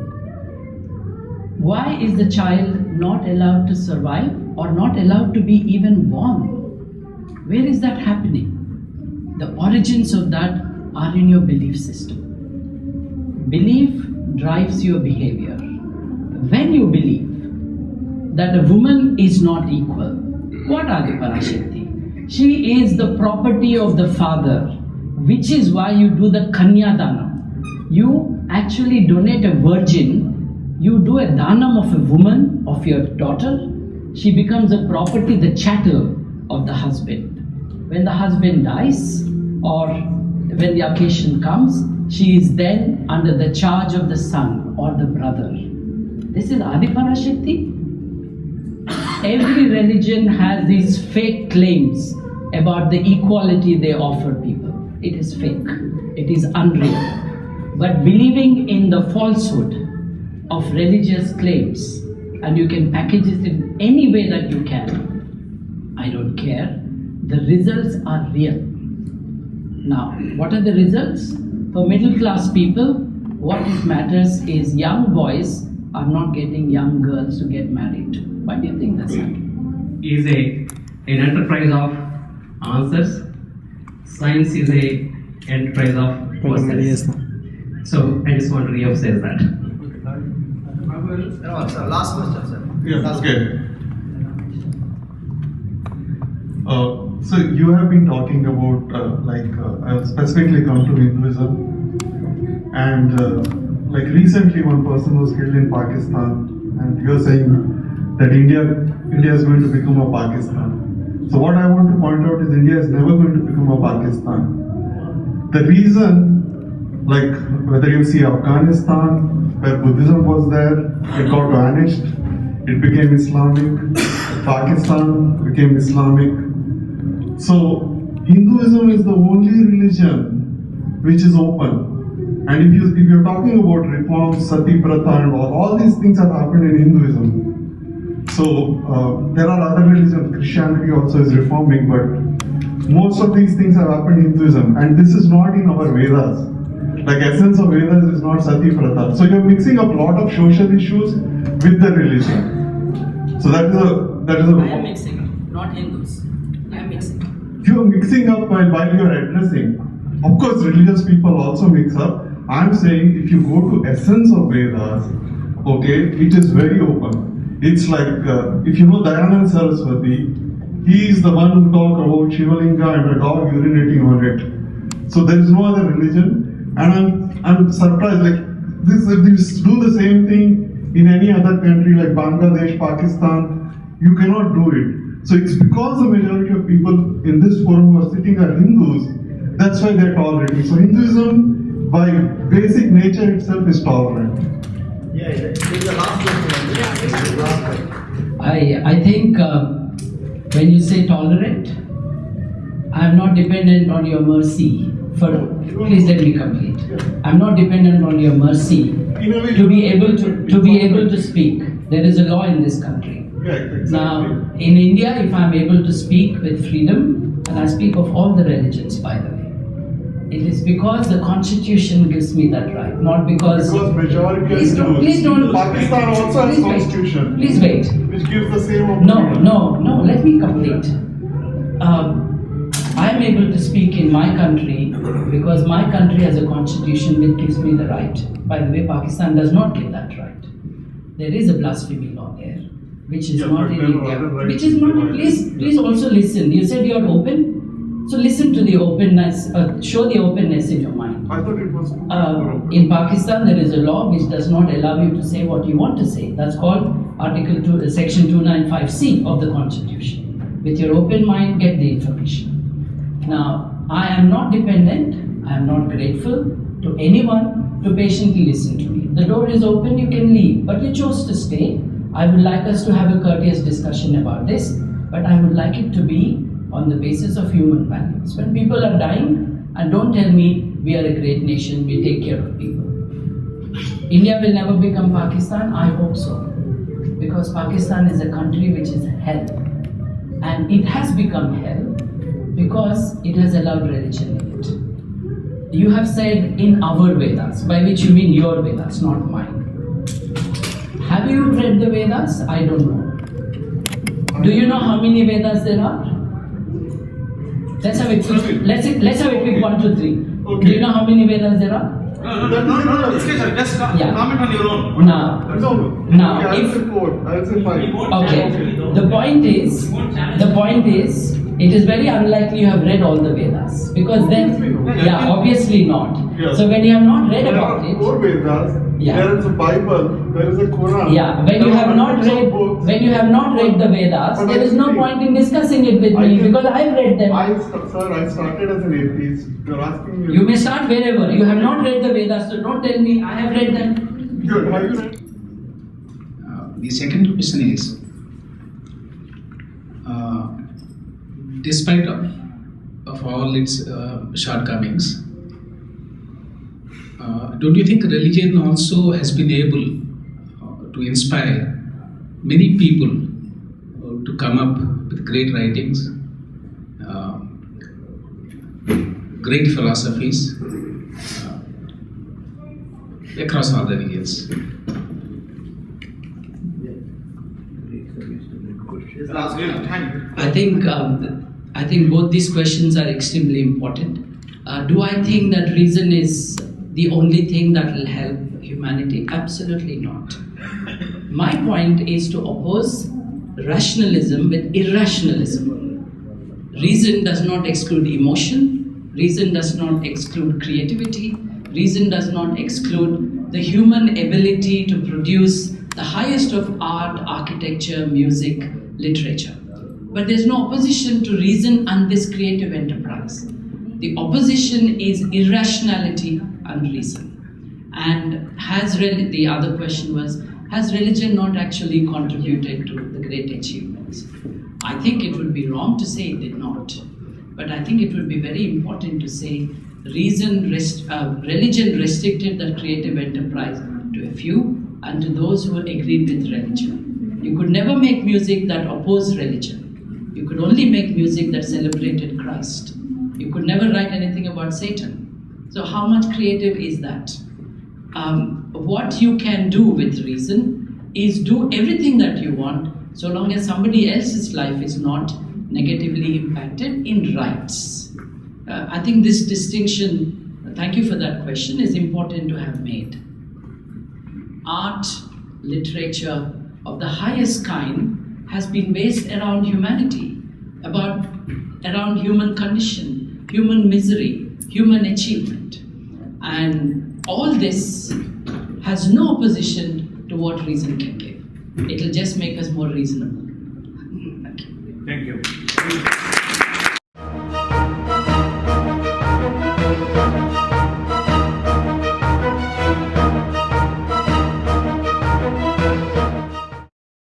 Why is the child not allowed to survive or not allowed to be even born? Where is that happening? The origins of that are in your belief system. Belief drives your behavior. When you believe that a woman is not equal, what are the Parashakti? She is the property of the father, which is why you do the Kanyadana. You actually donate a virgin You do a danam of a woman, of your daughter, she becomes a property, the chattel of the husband. When the husband dies, or when the occasion comes, she is then under the charge of the son or the brother. This is Adiparashakti. Every religion has these fake claims about the equality they offer people. It is fake. It is unreal. But believing in the falsehood of religious claims, and you can package it in any way that you can, I don't care. The results are real. Now, what are the results? For middle class people, what matters is young boys are not getting young girls to get married. Why do you think that's happening? Is an enterprise of answers. Science is an enterprise of questions. So I just want to re-emphasize that. Last question, sir. Yeah, okay. So you have been talking about I specifically come to Hinduism, and recently one person was killed in Pakistan, and you're saying that India is going to become a Pakistan. So what I want to point out is India is never going to become a Pakistan. The reason, whether you see Afghanistan, where Buddhism was there, it got vanished, it became Islamic. Pakistan became Islamic. So Hinduism is the only religion which is open. And if you're talking about reforms, sati pratha and all these things have happened in Hinduism. So there are other religions, Christianity also is reforming, but most of these things have happened in Hinduism, and this is not in our Vedas. Like essence of Vedas is not sati pratha. So you're mixing up a lot of social issues with the religion. So that is a. I am mixing up, not Hindus. I am mixing up. You are mixing up while you are addressing. Of course, religious people also mix up. I am saying if you go to essence of Vedas, okay, it is very open. It's like if you know Dayananda Saraswati, he is the one who talked about Shivalinga and a dog urinating on it. So there is no other religion, and I'm surprised. Like this, if you do the same thing in any other country like Bangladesh, Pakistan, you cannot do it. So it's because the majority of people in this forum who are sitting are Hindus, that's why they're tolerating. So Hinduism, by basic nature itself, is tolerant. Yeah, this is the last question. I think when you say tolerant, I'm not dependent on your mercy. Please let me complete. I'm not dependent on your mercy to be able to speak. There is a law in this country. Yeah, exactly. Now, in India, if I'm able to speak with freedom, and I speak of all the religions, by the way, it is because the Constitution gives me that right, not because majority please don't. Pakistan also has Constitution. Please wait. Which gives the same opportunity. No. Let me complete. I am able to speak in my country because my country has a Constitution which gives me the right. By the way, Pakistan does not give that right. There is a blasphemy law there, which is not in India. Which is not. Please also listen. You said you are open. So listen to the openness, show the openness in your mind. I thought it was. In Pakistan, there is a law which does not allow you to say what you want to say. That's called Section 295C of the Constitution. With your open mind, get the information. Now, I am not dependent, I am not grateful to anyone to patiently listen to me. The door is open, you can leave, but you chose to stay. I would like us to have a courteous discussion about this, but I would like it to be on the basis of human values. When people are dying, and don't tell me we are a great nation, we take care of people. India will never become Pakistan, I hope so. Because Pakistan is a country which is hell. And it has become hell because it has allowed religion in it. You have said in our Vedas, by which you mean your Vedas, not mine. Have you read the Vedas? I don't know. Do you know how many Vedas there are? Let's have a quick 1, 2, 3. Okay. Do you know how many Vedas there are? No. Just comment on your own. Now, I'll say 4. I'll say 5. okay. The point is, it is very unlikely you have read all the Vedas, because then, yeah, obviously not. Yes. So when you have not read There about are it, 4 Vedas. Yeah. There is a Bible. There is a Quran. yeah, when you have not read the Vedas, But there is no point in discussing it with I me, can- because I have read them. Sir, I started as an atheist. You're asking me. You may start wherever. You have not read the Vedas, so don't tell me I have read them. Good. Have you read? The second question is, despite of all its shortcomings, don't you think religion also has been able to inspire many people to come up with great writings, great philosophies across all the regions? I think both these questions are extremely important. Do I think that reason is the only thing that will help humanity? Absolutely not. My point is to oppose rationalism with irrationalism. Reason does not exclude emotion. Reason does not exclude creativity. Reason does not exclude the human ability to produce the highest of art, architecture, music, literature. But there's no opposition to reason and this creative enterprise. The opposition is irrationality and reason. And the other question was, has religion not actually contributed to the great achievements? I think it would be wrong to say it did not. But I think it would be very important to say religion restricted the creative enterprise to a few and to those who agreed with religion. You could never make music that opposed religion. You could only make music that celebrated Christ. You could never write anything about Satan. So how much creative is that? What you can do with reason is do everything that you want, so long as somebody else's life is not negatively impacted in rights. I think this distinction, thank you for that question, is important to have made. Art, literature of the highest kind has been based around humanity, around human condition, human misery, human achievement. And all this has no opposition to what reason can give. It will just make us more reasonable. Thank you. Thank you.